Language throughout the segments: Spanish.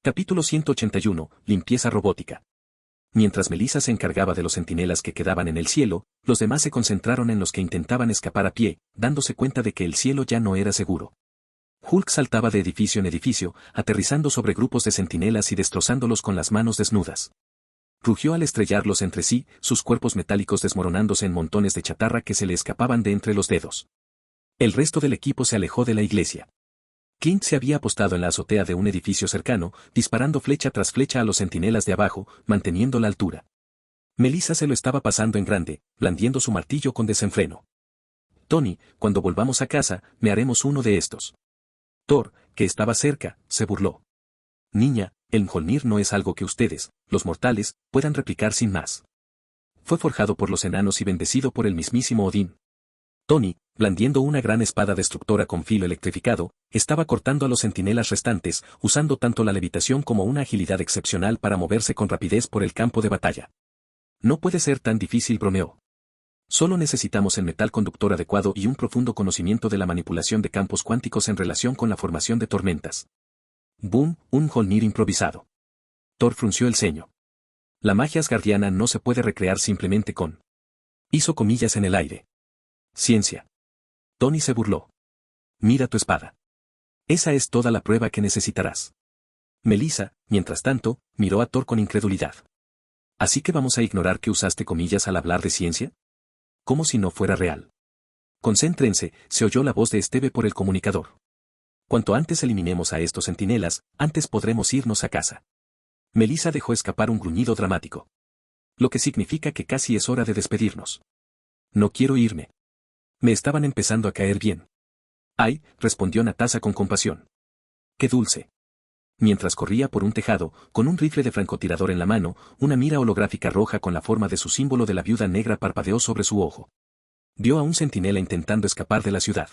Capítulo 181, Limpieza robótica. Mientras Melissa se encargaba de los centinelas que quedaban en el cielo, los demás se concentraron en los que intentaban escapar a pie, dándose cuenta de que el cielo ya no era seguro. Hulk saltaba de edificio en edificio, aterrizando sobre grupos de centinelas y destrozándolos con las manos desnudas. Rugió al estrellarlos entre sí, sus cuerpos metálicos desmoronándose en montones de chatarra que se le escapaban de entre los dedos. El resto del equipo se alejó de la iglesia. Clint se había apostado en la azotea de un edificio cercano, disparando flecha tras flecha a los centinelas de abajo, manteniendo la altura. Melissa se lo estaba pasando en grande, blandiendo su martillo con desenfreno. Tony, cuando volvamos a casa, me haremos uno de estos. Thor, que estaba cerca, se burló. Niña, el Mjolnir no es algo que ustedes, los mortales, puedan replicar sin más. Fue forjado por los enanos y bendecido por el mismísimo Odín. Tony, blandiendo una gran espada destructora con filo electrificado, estaba cortando a los centinelas restantes, usando tanto la levitación como una agilidad excepcional para moverse con rapidez por el campo de batalla. No puede ser tan difícil, bromeó. Solo necesitamos el metal conductor adecuado y un profundo conocimiento de la manipulación de campos cuánticos en relación con la formación de tormentas. Boom, un Mjolnir improvisado. Thor frunció el ceño. La magia asgardiana no se puede recrear simplemente con. Hizo comillas en el aire. Ciencia. Tony se burló. Mira tu espada. Esa es toda la prueba que necesitarás. Melissa, mientras tanto, miró a Thor con incredulidad. ¿Así que vamos a ignorar que usaste comillas al hablar de ciencia? Como si no fuera real. Concéntrense, se oyó la voz de Esteve por el comunicador. Cuanto antes eliminemos a estos centinelas, antes podremos irnos a casa. Melissa dejó escapar un gruñido dramático. Lo que significa que casi es hora de despedirnos. No quiero irme. Me estaban empezando a caer bien. Ay, respondió Natasha con compasión. Qué dulce. Mientras corría por un tejado, con un rifle de francotirador en la mano, una mira holográfica roja con la forma de su símbolo de la viuda negra parpadeó sobre su ojo. Vio a un centinela intentando escapar de la ciudad.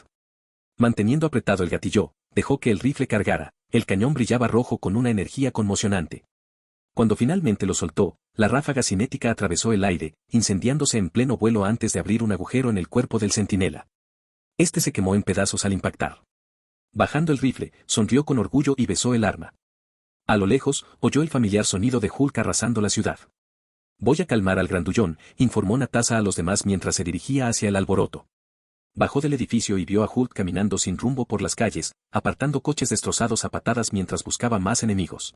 Manteniendo apretado el gatillo, dejó que el rifle cargara, el cañón brillaba rojo con una energía conmocionante. Cuando finalmente lo soltó, la ráfaga cinética atravesó el aire, incendiándose en pleno vuelo antes de abrir un agujero en el cuerpo del centinela. Este se quemó en pedazos al impactar. Bajando el rifle, sonrió con orgullo y besó el arma. A lo lejos, oyó el familiar sonido de Hulk arrasando la ciudad. Voy a calmar al grandullón, informó Natasha a los demás mientras se dirigía hacia el alboroto. Bajó del edificio y vio a Hulk caminando sin rumbo por las calles, apartando coches destrozados a patadas mientras buscaba más enemigos.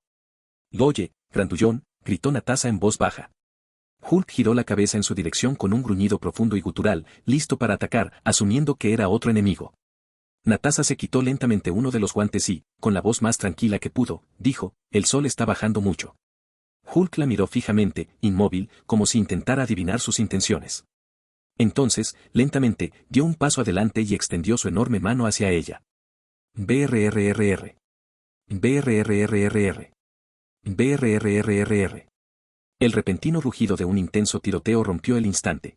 Oye, grandullón, gritó Natasha en voz baja. Hulk giró la cabeza en su dirección con un gruñido profundo y gutural, listo para atacar, asumiendo que era otro enemigo. Natasha se quitó lentamente uno de los guantes y, con la voz más tranquila que pudo, dijo, el sol está bajando mucho. Hulk la miró fijamente, inmóvil, como si intentara adivinar sus intenciones. Entonces, lentamente, dio un paso adelante y extendió su enorme mano hacia ella. BRRRR. BRRRR. BRRRR. El repentino rugido de un intenso tiroteo rompió el instante.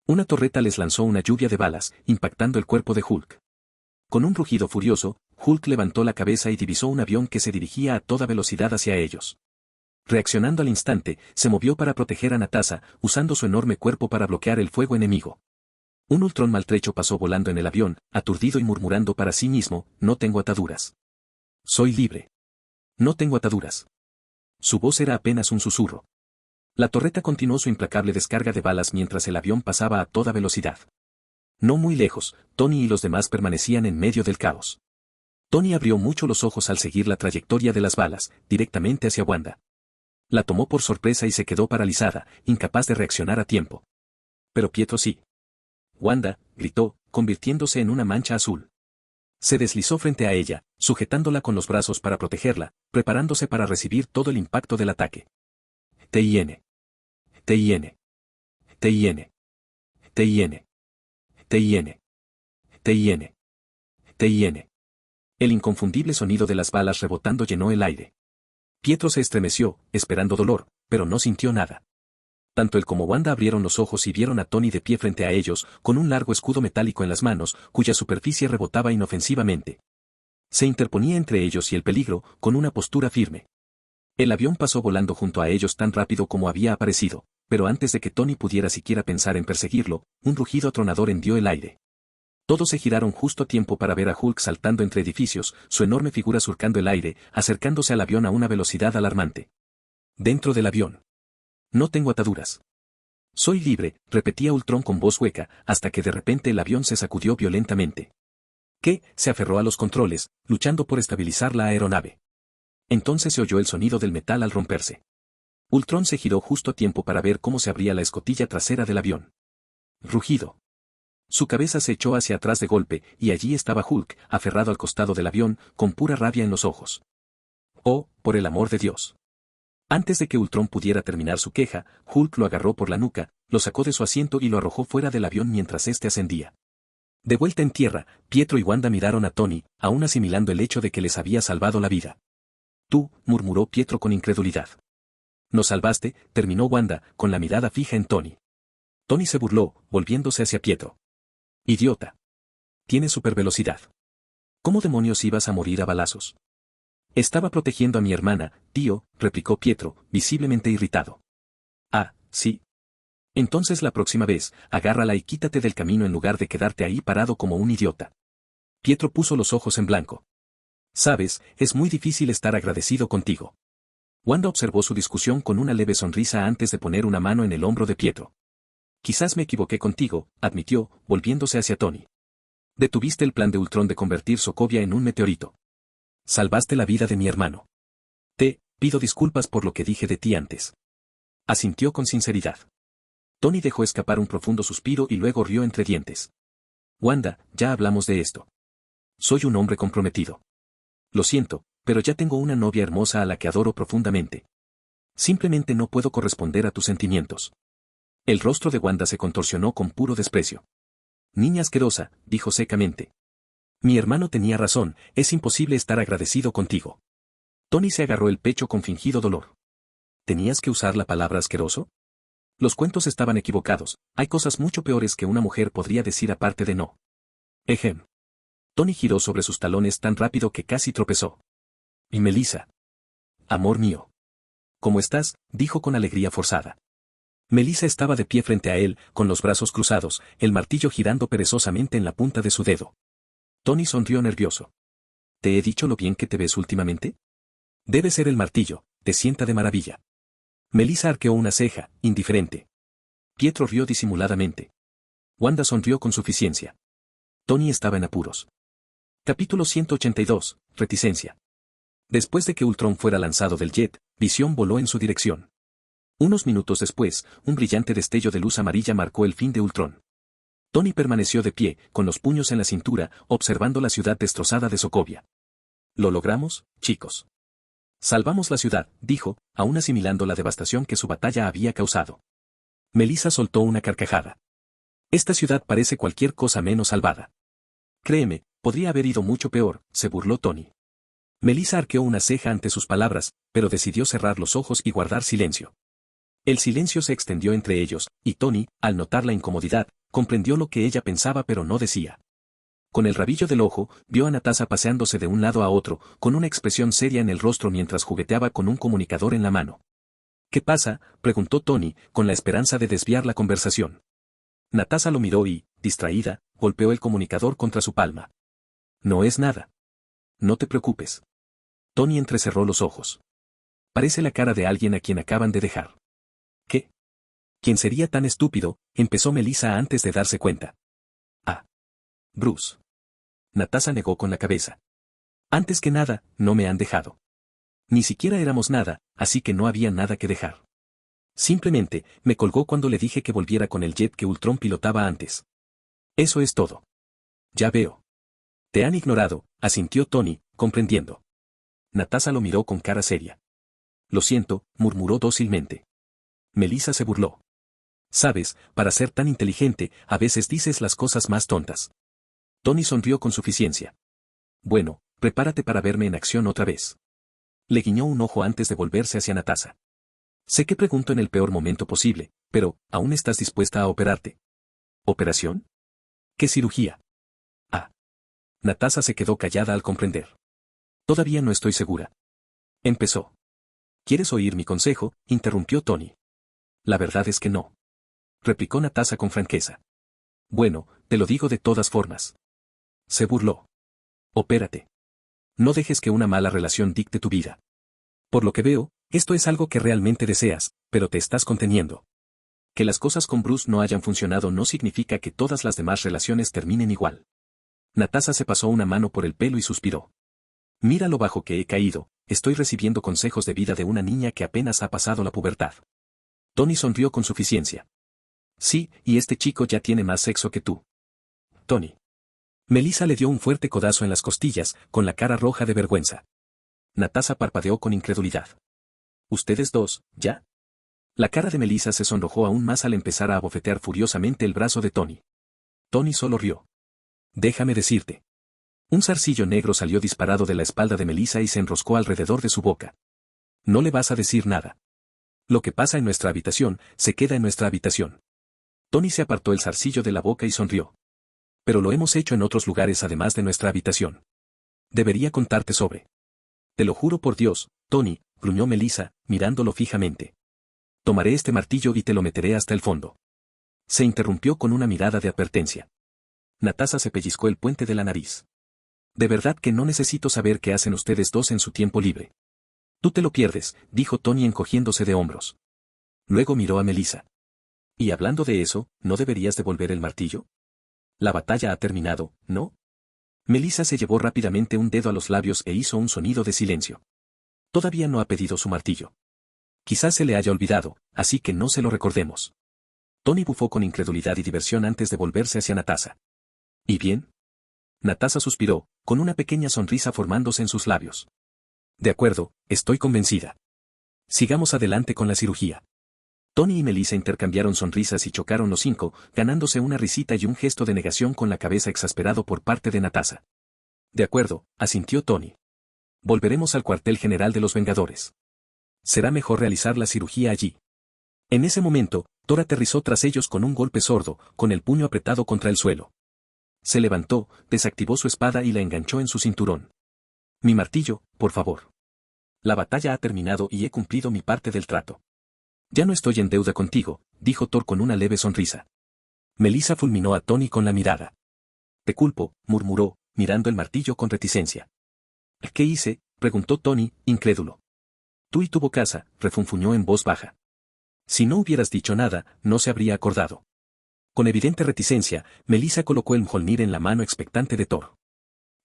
Una torreta les lanzó una lluvia de balas, impactando el cuerpo de Hulk. Con un rugido furioso, Hulk levantó la cabeza y divisó un avión que se dirigía a toda velocidad hacia ellos. Reaccionando al instante, se movió para proteger a Natasha, usando su enorme cuerpo para bloquear el fuego enemigo. Un Ultron maltrecho pasó volando en el avión, aturdido y murmurando para sí mismo, no tengo ataduras. Soy libre. No tengo ataduras. Su voz era apenas un susurro. La torreta continuó su implacable descarga de balas mientras el avión pasaba a toda velocidad. No muy lejos, Tony y los demás permanecían en medio del caos. Tony abrió mucho los ojos al seguir la trayectoria de las balas, directamente hacia Wanda. La tomó por sorpresa y se quedó paralizada, incapaz de reaccionar a tiempo. Pero Pietro sí. Wanda, gritó, convirtiéndose en una mancha azul. Se deslizó frente a ella, sujetándola con los brazos para protegerla, preparándose para recibir todo el impacto del ataque. TIN. TIN. TIN. TIN. TIN. TIN. TIN. El inconfundible sonido de las balas rebotando llenó el aire. Pietro se estremeció, esperando dolor, pero no sintió nada. Tanto él como Wanda abrieron los ojos y vieron a Tony de pie frente a ellos, con un largo escudo metálico en las manos, cuya superficie rebotaba inofensivamente. Se interponía entre ellos y el peligro, con una postura firme. El avión pasó volando junto a ellos tan rápido como había aparecido, pero antes de que Tony pudiera siquiera pensar en perseguirlo, un rugido atronador hendió el aire. Todos se giraron justo a tiempo para ver a Hulk saltando entre edificios, su enorme figura surcando el aire, acercándose al avión a una velocidad alarmante. Dentro del avión. No tengo ataduras. Soy libre, repetía Ultron con voz hueca, hasta que de repente el avión se sacudió violentamente. Que se aferró a los controles, luchando por estabilizar la aeronave. Entonces se oyó el sonido del metal al romperse. Ultron se giró justo a tiempo para ver cómo se abría la escotilla trasera del avión. Rugido. Su cabeza se echó hacia atrás de golpe, y allí estaba Hulk, aferrado al costado del avión, con pura rabia en los ojos. Oh, por el amor de Dios. Antes de que Ultron pudiera terminar su queja, Hulk lo agarró por la nuca, lo sacó de su asiento y lo arrojó fuera del avión mientras éste ascendía. De vuelta en tierra, Pietro y Wanda miraron a Tony, aún asimilando el hecho de que les había salvado la vida. Tú, murmuró Pietro con incredulidad. Nos salvaste, terminó Wanda, con la mirada fija en Tony. Tony se burló, volviéndose hacia Pietro. Idiota. Tienes supervelocidad. ¿Cómo demonios ibas a morir a balazos? Estaba protegiendo a mi hermana, tío, replicó Pietro, visiblemente irritado. Ah, sí. Entonces la próxima vez, agárrala y quítate del camino en lugar de quedarte ahí parado como un idiota. Pietro puso los ojos en blanco. Sabes, es muy difícil estar agradecido contigo. Wanda observó su discusión con una leve sonrisa antes de poner una mano en el hombro de Pietro. Quizás me equivoqué contigo, admitió, volviéndose hacia Tony. Detuviste el plan de Ultron de convertir Sokovia en un meteorito. Salvaste la vida de mi hermano. Te pido disculpas por lo que dije de ti antes. Asintió con sinceridad. Tony dejó escapar un profundo suspiro y luego rió entre dientes. Wanda, ya hablamos de esto. Soy un hombre comprometido. Lo siento, pero ya tengo una novia hermosa a la que adoro profundamente. Simplemente no puedo corresponder a tus sentimientos. El rostro de Wanda se contorsionó con puro desprecio. Niña asquerosa, dijo secamente. Mi hermano tenía razón, es imposible estar agradecido contigo. Tony se agarró el pecho con fingido dolor. ¿Tenías que usar la palabra asqueroso? Los cuentos estaban equivocados, hay cosas mucho peores que una mujer podría decir aparte de no. Ejem. Tony giró sobre sus talones tan rápido que casi tropezó. Y Melissa. Amor mío. ¿Cómo estás? Dijo con alegría forzada. Melissa estaba de pie frente a él, con los brazos cruzados, el martillo girando perezosamente en la punta de su dedo. Tony sonrió nervioso. ¿Te he dicho lo bien que te ves últimamente? Debe ser el martillo, te sienta de maravilla. Melissa arqueó una ceja, indiferente. Pietro rió disimuladamente. Wanda sonrió con suficiencia. Tony estaba en apuros. Capítulo 182, reticencia. Después de que Ultron fuera lanzado del jet, Visión voló en su dirección. Unos minutos después, un brillante destello de luz amarilla marcó el fin de Ultron. Tony permaneció de pie, con los puños en la cintura, observando la ciudad destrozada de Sokovia. ¿Lo logramos, chicos? Salvamos la ciudad, dijo, aún asimilando la devastación que su batalla había causado. Melissa soltó una carcajada. Esta ciudad parece cualquier cosa menos salvada. Créeme, podría haber ido mucho peor, se burló Tony. Melissa arqueó una ceja ante sus palabras, pero decidió cerrar los ojos y guardar silencio. El silencio se extendió entre ellos, y Tony, al notar la incomodidad, comprendió lo que ella pensaba pero no decía. Con el rabillo del ojo, vio a Natasha paseándose de un lado a otro, con una expresión seria en el rostro mientras jugueteaba con un comunicador en la mano. ¿Qué pasa?, preguntó Tony, con la esperanza de desviar la conversación. Natasha lo miró y, distraída, golpeó el comunicador contra su palma. No es nada. No te preocupes. Tony entrecerró los ojos. Parece la cara de alguien a quien acaban de dejar. ¿Qué? ¿Quién sería tan estúpido?, empezó Melissa antes de darse cuenta. Ah. Bruce. Natasha negó con la cabeza. Antes que nada, no me han dejado. Ni siquiera éramos nada, así que no había nada que dejar. Simplemente, me colgó cuando le dije que volviera con el jet que Ultron pilotaba antes. Eso es todo. Ya veo. Te han ignorado, asintió Tony, comprendiendo. Natasha lo miró con cara seria. Lo siento, murmuró dócilmente. Melissa se burló. Sabes, para ser tan inteligente, a veces dices las cosas más tontas. Tony sonrió con suficiencia. Bueno, prepárate para verme en acción otra vez. Le guiñó un ojo antes de volverse hacia Natasha. Sé que pregunto en el peor momento posible, pero, ¿aún estás dispuesta a operarte? ¿Operación? ¿Qué cirugía? Ah. Natasha se quedó callada al comprender. Todavía no estoy segura. Empezó. ¿Quieres oír mi consejo?, interrumpió Tony. La verdad es que no. Replicó Natasha con franqueza. Bueno, te lo digo de todas formas. Se burló. Opérate. No dejes que una mala relación dicte tu vida. Por lo que veo, esto es algo que realmente deseas, pero te estás conteniendo. Que las cosas con Bruce no hayan funcionado no significa que todas las demás relaciones terminen igual. Natasha se pasó una mano por el pelo y suspiró. Mira lo bajo que he caído, estoy recibiendo consejos de vida de una niña que apenas ha pasado la pubertad. Tony sonrió con suficiencia. Sí, y este chico ya tiene más sexo que tú. Tony. Melissa le dio un fuerte codazo en las costillas, con la cara roja de vergüenza. Natasha parpadeó con incredulidad. ¿Ustedes dos, ya? La cara de Melissa se sonrojó aún más al empezar a abofetear furiosamente el brazo de Tony. Tony solo rió. Déjame decirte. Un zarcillo negro salió disparado de la espalda de Melissa y se enroscó alrededor de su boca. No le vas a decir nada. Lo que pasa en nuestra habitación, se queda en nuestra habitación. Tony se apartó el zarcillo de la boca y sonrió. Pero lo hemos hecho en otros lugares además de nuestra habitación. Debería contarte sobre. Te lo juro por Dios, Tony, gruñó Melissa, mirándolo fijamente. Tomaré este martillo y te lo meteré hasta el fondo. Se interrumpió con una mirada de advertencia. Natasha se pellizcó el puente de la nariz. De verdad que no necesito saber qué hacen ustedes dos en su tiempo libre. Tú te lo pierdes, dijo Tony encogiéndose de hombros. Luego miró a Melissa. Y hablando de eso, ¿no deberías devolver el martillo? La batalla ha terminado, ¿no? Melissa se llevó rápidamente un dedo a los labios e hizo un sonido de silencio. Todavía no ha pedido su martillo. Quizás se le haya olvidado, así que no se lo recordemos. Tony bufó con incredulidad y diversión antes de volverse hacia Natasha. ¿Y bien? Natasha suspiró, con una pequeña sonrisa formándose en sus labios. De acuerdo, estoy convencida. Sigamos adelante con la cirugía. Tony y Melissa intercambiaron sonrisas y chocaron los cinco, ganándose una risita y un gesto de negación con la cabeza exasperado por parte de Natasha. De acuerdo, asintió Tony. Volveremos al cuartel general de los Vengadores. Será mejor realizar la cirugía allí. En ese momento, Thor aterrizó tras ellos con un golpe sordo, con el puño apretado contra el suelo. Se levantó, desactivó su espada y la enganchó en su cinturón. Mi martillo, por favor. La batalla ha terminado y he cumplido mi parte del trato. Ya no estoy en deuda contigo, dijo Thor con una leve sonrisa. Melissa fulminó a Tony con la mirada. Te culpo, murmuró, mirando el martillo con reticencia. ¿Qué hice?, preguntó Tony, incrédulo. Tú y tu bocaza, refunfuñó en voz baja. Si no hubieras dicho nada, no se habría acordado. Con evidente reticencia, Melissa colocó el Mjolnir en la mano expectante de Thor.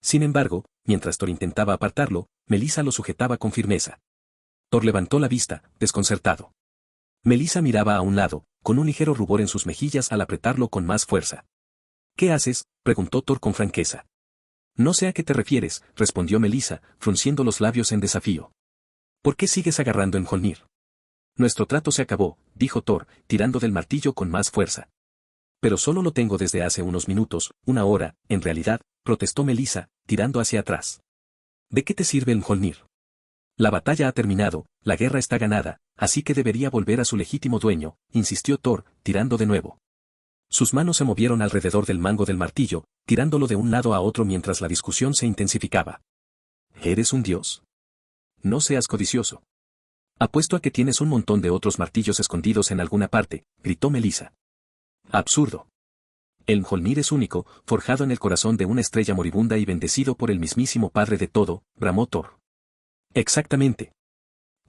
Sin embargo, mientras Thor intentaba apartarlo, Melissa lo sujetaba con firmeza. Thor levantó la vista, desconcertado. Melissa miraba a un lado, con un ligero rubor en sus mejillas al apretarlo con más fuerza. ¿Qué haces?, preguntó Thor con franqueza. No sé a qué te refieres, respondió Melissa, frunciendo los labios en desafío. ¿Por qué sigues agarrando el Mjolnir? Nuestro trato se acabó, dijo Thor, tirando del martillo con más fuerza. Pero solo lo tengo desde hace unos minutos, una hora, en realidad, protestó Melissa, tirando hacia atrás. ¿De qué te sirve el Mjolnir? La batalla ha terminado, la guerra está ganada, así que debería volver a su legítimo dueño, insistió Thor, tirando de nuevo. Sus manos se movieron alrededor del mango del martillo, tirándolo de un lado a otro mientras la discusión se intensificaba. ¿Eres un dios? No seas codicioso. Apuesto a que tienes un montón de otros martillos escondidos en alguna parte, gritó Melissa. Absurdo. El Mjolnir es único, forjado en el corazón de una estrella moribunda y bendecido por el mismísimo Padre de todo, bramó Thor. Exactamente.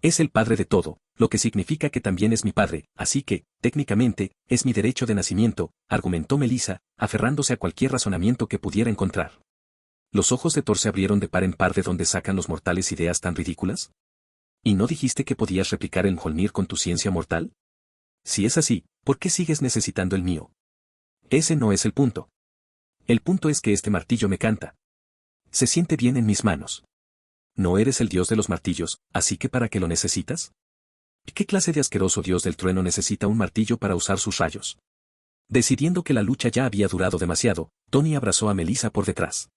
Es el Padre de todo, lo que significa que también es mi padre, así que, técnicamente, es mi derecho de nacimiento, argumentó Melissa, aferrándose a cualquier razonamiento que pudiera encontrar. Los ojos de Thor se abrieron de par en par de donde sacan los mortales ideas tan ridículas. ¿Y no dijiste que podías replicar el Mjolnir con tu ciencia mortal? Si es así, ¿por qué sigues necesitando el mío? Ese no es el punto. El punto es que este martillo me canta. Se siente bien en mis manos. No eres el dios de los martillos, así que ¿para qué lo necesitas? ¿Qué clase de asqueroso dios del trueno necesita un martillo para usar sus rayos? Decidiendo que la lucha ya había durado demasiado, Tony abrazó a Melissa por detrás.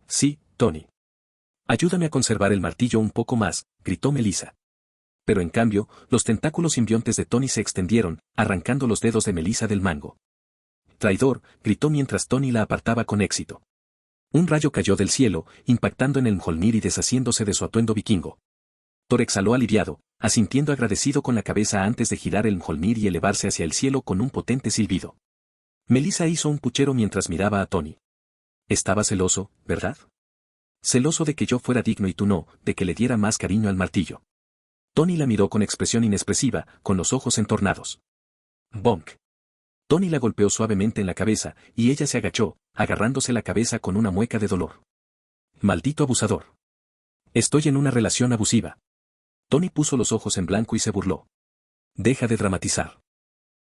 Sí, Tony. Ayúdame a conservar el martillo un poco más, gritó Melissa. Pero en cambio, los tentáculos simbiontes de Tony se extendieron, arrancando los dedos de Melissa del mango. Traidor, gritó mientras Tony la apartaba con éxito. Un rayo cayó del cielo, impactando en el Mjolnir y deshaciéndose de su atuendo vikingo. Thor exhaló aliviado, asintiendo agradecido con la cabeza antes de girar el Mjolnir y elevarse hacia el cielo con un potente silbido. Melissa hizo un puchero mientras miraba a Tony. Estaba celoso, ¿verdad? Celoso de que yo fuera digno y tú no, de que le diera más cariño al martillo. Tony la miró con expresión inexpresiva, con los ojos entornados. Bonk. Tony la golpeó suavemente en la cabeza, y ella se agachó, agarrándose la cabeza con una mueca de dolor. Maldito abusador. Estoy en una relación abusiva. Tony puso los ojos en blanco y se burló. Deja de dramatizar.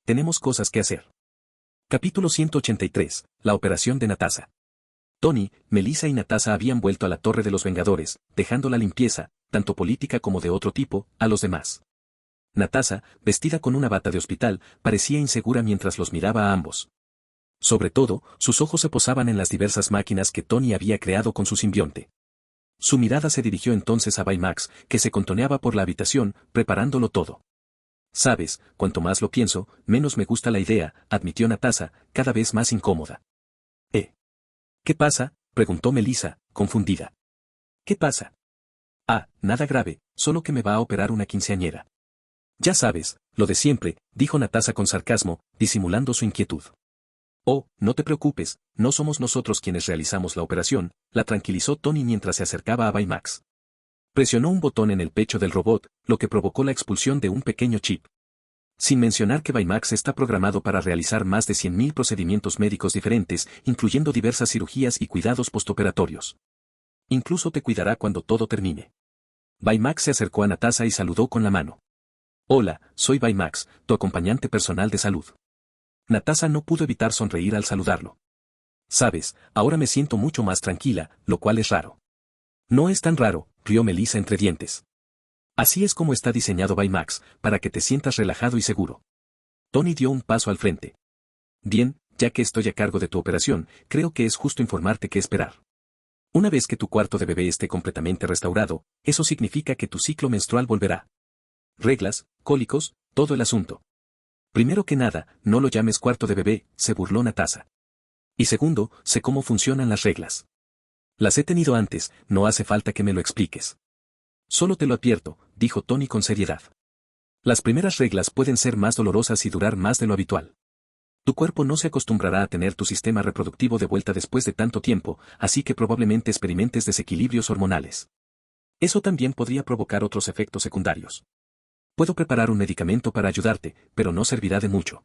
Tenemos cosas que hacer. Capítulo 183. La operación de Natasha. Tony, Melissa y Natasha habían vuelto a la Torre de los Vengadores, dejando la limpieza, tanto política como de otro tipo, a los demás. Natasha, vestida con una bata de hospital, parecía insegura mientras los miraba a ambos. Sobre todo, sus ojos se posaban en las diversas máquinas que Tony había creado con su simbionte. Su mirada se dirigió entonces a Baymax, que se contoneaba por la habitación, preparándolo todo. Sabes, cuanto más lo pienso, menos me gusta la idea, admitió Natasha, cada vez más incómoda. ¿Qué pasa?, preguntó Melissa, confundida. ¿Qué pasa? Ah, nada grave, solo que me va a operar una quinceañera. Ya sabes, lo de siempre, dijo Natasha con sarcasmo, disimulando su inquietud. Oh, no te preocupes, no somos nosotros quienes realizamos la operación, la tranquilizó Tony mientras se acercaba a Baymax. Presionó un botón en el pecho del robot, lo que provocó la expulsión de un pequeño chip. Sin mencionar que Baymax está programado para realizar más de 100.000 procedimientos médicos diferentes, incluyendo diversas cirugías y cuidados postoperatorios. Incluso te cuidará cuando todo termine. Baymax se acercó a Natasha y saludó con la mano. Hola, soy Baymax, tu acompañante personal de salud. Natasha no pudo evitar sonreír al saludarlo. Sabes, ahora me siento mucho más tranquila, lo cual es raro. No es tan raro, rió Melissa entre dientes. Así es como está diseñado Baymax, para que te sientas relajado y seguro. Tony dio un paso al frente. Bien, ya que estoy a cargo de tu operación, creo que es justo informarte qué esperar. Una vez que tu cuarto de bebé esté completamente restaurado, eso significa que tu ciclo menstrual volverá. Reglas, cólicos, todo el asunto. Primero que nada, no lo llames cuarto de bebé, se burló Natasha. Y segundo, sé cómo funcionan las reglas. Las he tenido antes, no hace falta que me lo expliques. Solo te lo advierto, dijo Tony con seriedad. Las primeras reglas pueden ser más dolorosas y durar más de lo habitual. Tu cuerpo no se acostumbrará a tener tu sistema reproductivo de vuelta después de tanto tiempo, así que probablemente experimentes desequilibrios hormonales. Eso también podría provocar otros efectos secundarios. Puedo preparar un medicamento para ayudarte, pero no servirá de mucho.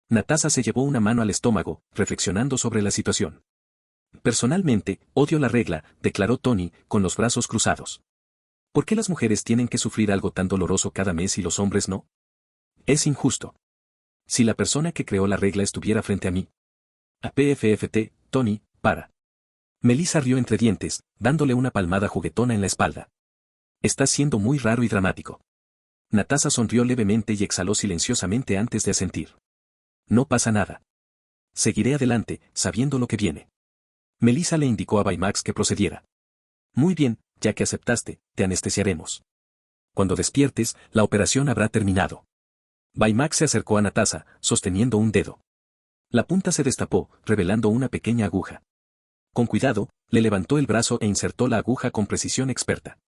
Natasha se llevó una mano al estómago, reflexionando sobre la situación. Personalmente, odio la regla, declaró Tony, con los brazos cruzados. ¿Por qué las mujeres tienen que sufrir algo tan doloroso cada mes y los hombres no? Es injusto. Si la persona que creó la regla estuviera frente a mí. A PFFT, Tony, para. Melissa rió entre dientes, dándole una palmada juguetona en la espalda. Estás siendo muy raro y dramático. Natasha sonrió levemente y exhaló silenciosamente antes de asentir. No pasa nada. Seguiré adelante, sabiendo lo que viene. Melissa le indicó a Baymax que procediera. Muy bien, ya que aceptaste, te anestesiaremos. Cuando despiertes, la operación habrá terminado. Baymax se acercó a Natasha, sosteniendo un dedo. La punta se destapó, revelando una pequeña aguja. Con cuidado, le levantó el brazo e insertó la aguja con precisión experta.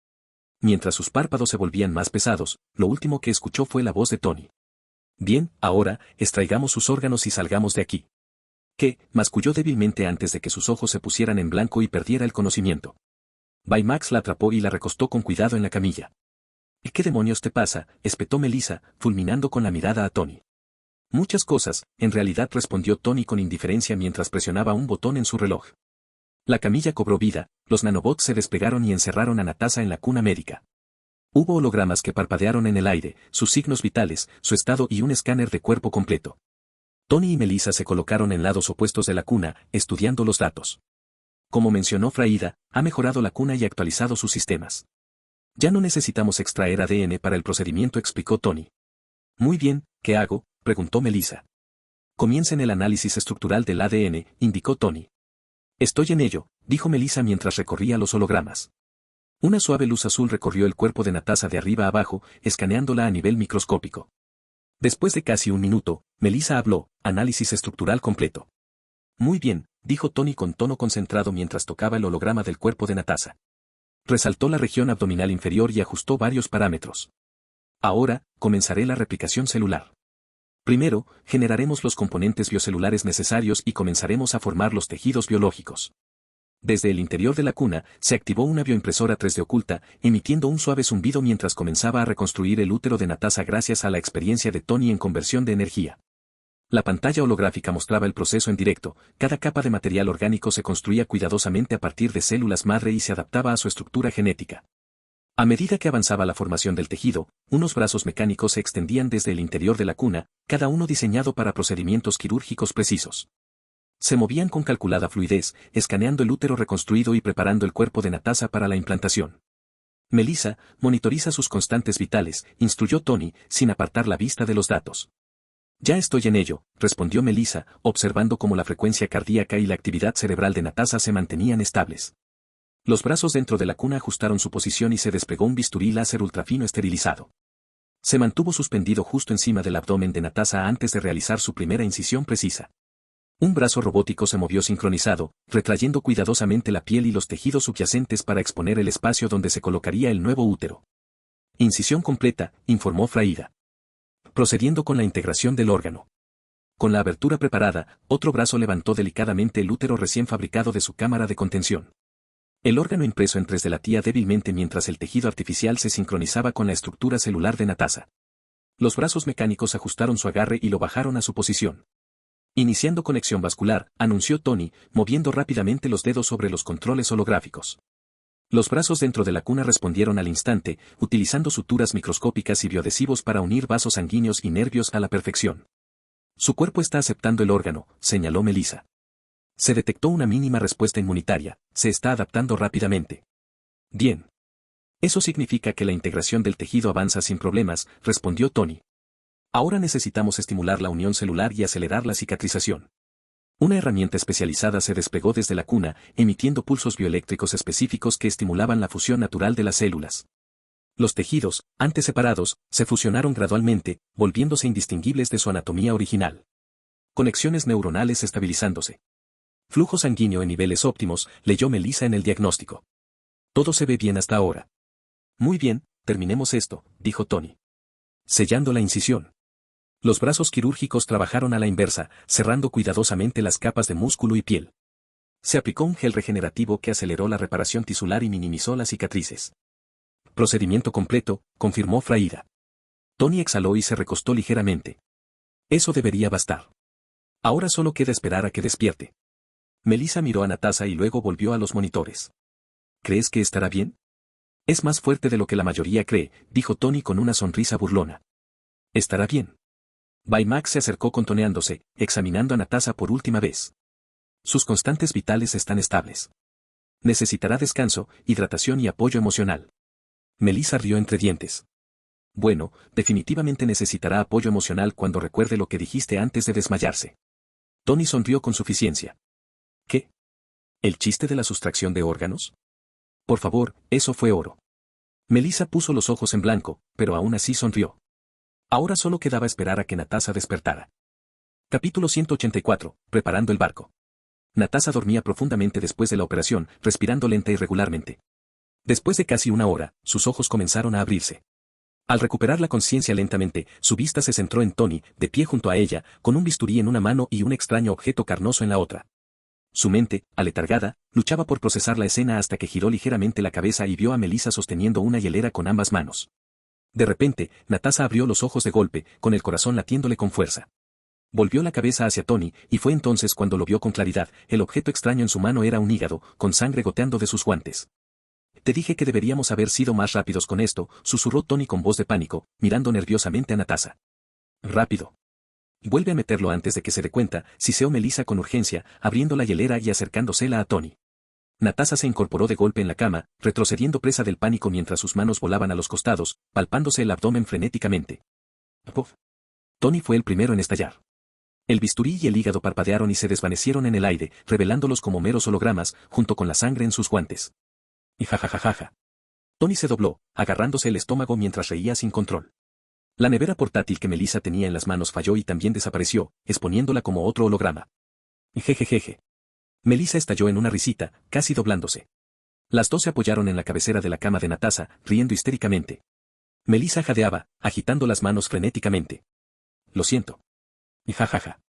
Mientras sus párpados se volvían más pesados, lo último que escuchó fue la voz de Tony. Bien, ahora, extraigamos sus órganos y salgamos de aquí. ¿Qué? Masculló débilmente antes de que sus ojos se pusieran en blanco y perdiera el conocimiento. Baymax la atrapó y la recostó con cuidado en la camilla. ¿Y qué demonios te pasa?, espetó Melissa, fulminando con la mirada a Tony. Muchas cosas, en realidad, respondió Tony con indiferencia mientras presionaba un botón en su reloj. La camilla cobró vida, los nanobots se desplegaron y encerraron a Natasha en la cuna médica. Hubo hologramas que parpadearon en el aire, sus signos vitales, su estado y un escáner de cuerpo completo. Tony y Melissa se colocaron en lados opuestos de la cuna, estudiando los datos. Como mencionó Fraida, ha mejorado la cuna y actualizado sus sistemas. Ya no necesitamos extraer ADN para el procedimiento, explicó Tony. Muy bien, ¿qué hago?, preguntó Melissa. Comiencen el análisis estructural del ADN, indicó Tony. Estoy en ello, dijo Melissa mientras recorría los hologramas. Una suave luz azul recorrió el cuerpo de Natasha de arriba a abajo, escaneándola a nivel microscópico. Después de casi un minuto, Melissa habló, análisis estructural completo. Muy bien, dijo Tony con tono concentrado mientras tocaba el holograma del cuerpo de Natasha. Resaltó la región abdominal inferior y ajustó varios parámetros. Ahora, comenzaré la replicación celular. Primero, generaremos los componentes biocelulares necesarios y comenzaremos a formar los tejidos biológicos. Desde el interior de la cuna, se activó una bioimpresora 3D oculta, emitiendo un suave zumbido mientras comenzaba a reconstruir el útero de Natasha gracias a la experiencia de Tony en conversión de energía. La pantalla holográfica mostraba el proceso en directo, cada capa de material orgánico se construía cuidadosamente a partir de células madre y se adaptaba a su estructura genética. A medida que avanzaba la formación del tejido, unos brazos mecánicos se extendían desde el interior de la cuna, cada uno diseñado para procedimientos quirúrgicos precisos. Se movían con calculada fluidez, escaneando el útero reconstruido y preparando el cuerpo de Natasha para la implantación. Melissa, monitoriza sus constantes vitales, instruyó Tony, sin apartar la vista de los datos. Ya estoy en ello, respondió Melissa, observando cómo la frecuencia cardíaca y la actividad cerebral de Natasha se mantenían estables. Los brazos dentro de la cuna ajustaron su posición y se desplegó un bisturí láser ultrafino esterilizado. Se mantuvo suspendido justo encima del abdomen de Natasha antes de realizar su primera incisión precisa. Un brazo robótico se movió sincronizado, retrayendo cuidadosamente la piel y los tejidos subyacentes para exponer el espacio donde se colocaría el nuevo útero. Incisión completa, informó Fraida. Procediendo con la integración del órgano. Con la abertura preparada, otro brazo levantó delicadamente el útero recién fabricado de su cámara de contención. El órgano impreso en 3D latía débilmente mientras el tejido artificial se sincronizaba con la estructura celular de Natasha. Los brazos mecánicos ajustaron su agarre y lo bajaron a su posición. Iniciando conexión vascular, anunció Tony, moviendo rápidamente los dedos sobre los controles holográficos. Los brazos dentro de la cuna respondieron al instante, utilizando suturas microscópicas y bioadhesivos para unir vasos sanguíneos y nervios a la perfección. Su cuerpo está aceptando el órgano, señaló Melissa. Se detectó una mínima respuesta inmunitaria, se está adaptando rápidamente. Bien. Eso significa que la integración del tejido avanza sin problemas, respondió Tony. Ahora necesitamos estimular la unión celular y acelerar la cicatrización. Una herramienta especializada se desplegó desde la cuna, emitiendo pulsos bioeléctricos específicos que estimulaban la fusión natural de las células. Los tejidos, antes separados, se fusionaron gradualmente, volviéndose indistinguibles de su anatomía original. Conexiones neuronales estabilizándose. Flujo sanguíneo en niveles óptimos, leyó Melissa en el diagnóstico. Todo se ve bien hasta ahora. Muy bien, terminemos esto, dijo Tony. Sellando la incisión. Los brazos quirúrgicos trabajaron a la inversa, cerrando cuidadosamente las capas de músculo y piel. Se aplicó un gel regenerativo que aceleró la reparación tisular y minimizó las cicatrices. Procedimiento completo, confirmó Fraida. Tony exhaló y se recostó ligeramente. Eso debería bastar. Ahora solo queda esperar a que despierte. Melissa miró a Natasha y luego volvió a los monitores. ¿Crees que estará bien? Es más fuerte de lo que la mayoría cree, dijo Tony con una sonrisa burlona. Estará bien. Baymax se acercó contoneándose, examinando a Natasha por última vez. Sus constantes vitales están estables. Necesitará descanso, hidratación y apoyo emocional. Melissa rió entre dientes. Bueno, definitivamente necesitará apoyo emocional cuando recuerde lo que dijiste antes de desmayarse. Tony sonrió con suficiencia. ¿Qué? ¿El chiste de la sustracción de órganos? Por favor, eso fue oro. Melissa puso los ojos en blanco, pero aún así sonrió. Ahora solo quedaba esperar a que Natasha despertara. Capítulo 184, preparando el barco. Natasha dormía profundamente después de la operación, respirando lenta y regularmente. Después de casi una hora, sus ojos comenzaron a abrirse. Al recuperar la conciencia lentamente, su vista se centró en Tony, de pie junto a ella, con un bisturí en una mano y un extraño objeto carnoso en la otra. Su mente, aletargada, luchaba por procesar la escena hasta que giró ligeramente la cabeza y vio a Melissa sosteniendo una hielera con ambas manos. De repente, Natasha abrió los ojos de golpe, con el corazón latiéndole con fuerza. Volvió la cabeza hacia Tony, y fue entonces cuando lo vio con claridad. El objeto extraño en su mano era un hígado, con sangre goteando de sus guantes. Te dije que deberíamos haber sido más rápidos con esto, susurró Tony con voz de pánico, mirando nerviosamente a Natasha. Rápido. Vuelve a meterlo antes de que se dé cuenta, siseó Melissa con urgencia, abriendo la hielera y acercándosela a Tony. Natasha se incorporó de golpe en la cama, retrocediendo presa del pánico mientras sus manos volaban a los costados, palpándose el abdomen frenéticamente. ¡Puff! Tony fue el primero en estallar. El bisturí y el hígado parpadearon y se desvanecieron en el aire, revelándolos como meros hologramas, junto con la sangre en sus guantes. Y jajajajaja. Tony se dobló, agarrándose el estómago mientras reía sin control. La nevera portátil que Melissa tenía en las manos falló y también desapareció, exponiéndola como otro holograma. Jejejeje. Melissa estalló en una risita, casi doblándose. Las dos se apoyaron en la cabecera de la cama de Natasha, riendo histéricamente. Melissa jadeaba, agitando las manos frenéticamente. Lo siento. Y jajaja.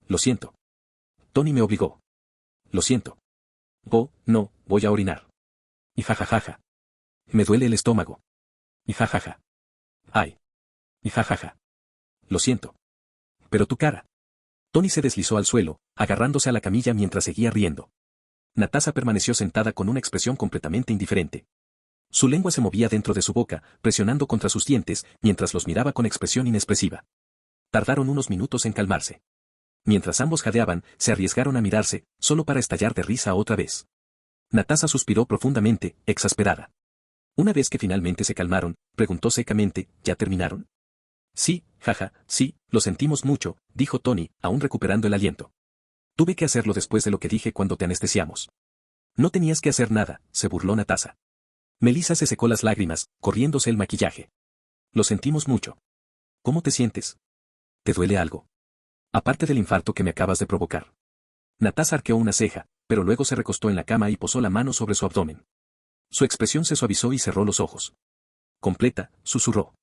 Lo siento. Tony me obligó. Lo siento. Oh, no, voy a orinar. Y jajajaja. Me duele el estómago. Y jajaja. Ay. Y jajaja. Lo siento. Pero tu cara. Tony se deslizó al suelo, agarrándose a la camilla mientras seguía riendo. Natasha permaneció sentada con una expresión completamente indiferente. Su lengua se movía dentro de su boca, presionando contra sus dientes, mientras los miraba con expresión inexpresiva. Tardaron unos minutos en calmarse. Mientras ambos jadeaban, se arriesgaron a mirarse, solo para estallar de risa otra vez. Natasha suspiró profundamente, exasperada. Una vez que finalmente se calmaron, preguntó secamente, ¿ya terminaron? Sí, jaja, sí, lo sentimos mucho, dijo Tony, aún recuperando el aliento. Tuve que hacerlo después de lo que dije cuando te anestesiamos. No tenías que hacer nada, se burló Natasha. Melissa se secó las lágrimas, corriéndose el maquillaje. Lo sentimos mucho. ¿Cómo te sientes? ¿Te duele algo? Aparte del infarto que me acabas de provocar. Natasha arqueó una ceja, pero luego se recostó en la cama y posó la mano sobre su abdomen. Su expresión se suavizó y cerró los ojos. Completa, susurró.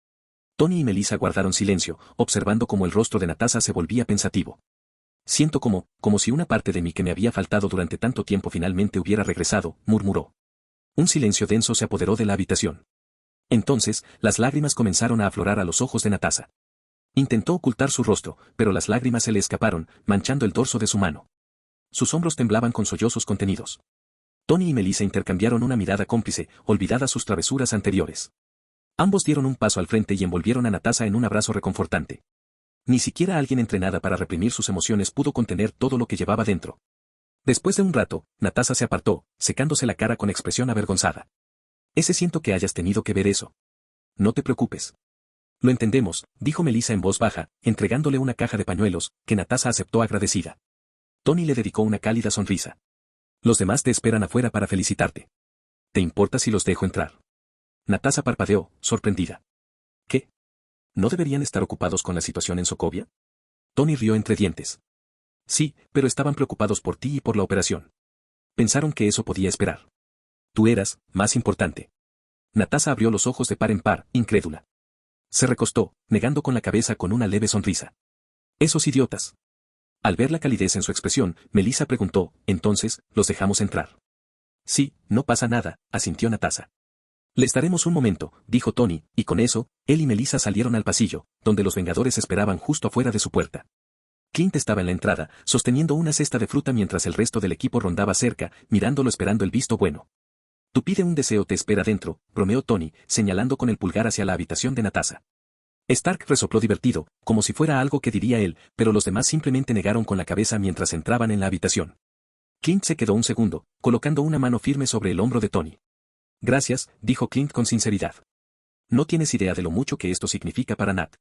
Tony y Melissa guardaron silencio, observando cómo el rostro de Natasha se volvía pensativo. Siento como si una parte de mí que me había faltado durante tanto tiempo finalmente hubiera regresado, murmuró. Un silencio denso se apoderó de la habitación. Entonces, las lágrimas comenzaron a aflorar a los ojos de Natasha. Intentó ocultar su rostro, pero las lágrimas se le escaparon, manchando el dorso de su mano. Sus hombros temblaban con sollozos contenidos. Tony y Melissa intercambiaron una mirada cómplice, olvidadas sus travesuras anteriores. Ambos dieron un paso al frente y envolvieron a Natasha en un abrazo reconfortante. Ni siquiera alguien entrenada para reprimir sus emociones pudo contener todo lo que llevaba dentro. Después de un rato, Natasha se apartó, secándose la cara con expresión avergonzada. Siento que hayas tenido que ver eso. No te preocupes. Lo entendemos, dijo Melissa en voz baja, entregándole una caja de pañuelos, que Natasha aceptó agradecida. Tony le dedicó una cálida sonrisa. Los demás te esperan afuera para felicitarte. ¿Te importa si los dejo entrar? Natasha parpadeó, sorprendida. ¿Qué? ¿No deberían estar ocupados con la situación en Sokovia? Tony rió entre dientes. Sí, pero estaban preocupados por ti y por la operación. Pensaron que eso podía esperar. Tú eras, más importante. Natasha abrió los ojos de par en par, incrédula. Se recostó, negando con la cabeza con una leve sonrisa. Esos idiotas. Al ver la calidez en su expresión, Melissa preguntó, ¿entonces, los dejamos entrar? Sí, no pasa nada, asintió Natasha. Les daremos un momento, dijo Tony, y con eso, él y Melissa salieron al pasillo, donde los Vengadores esperaban justo afuera de su puerta. Clint estaba en la entrada, sosteniendo una cesta de fruta mientras el resto del equipo rondaba cerca, mirándolo esperando el visto bueno. Tú pide un deseo te espera dentro, bromeó Tony, señalando con el pulgar hacia la habitación de Natasha. Stark resopló divertido, como si fuera algo que diría él, pero los demás simplemente negaron con la cabeza mientras entraban en la habitación. Clint se quedó un segundo, colocando una mano firme sobre el hombro de Tony. Gracias, dijo Clint con sinceridad. No tienes idea de lo mucho que esto significa para Nat.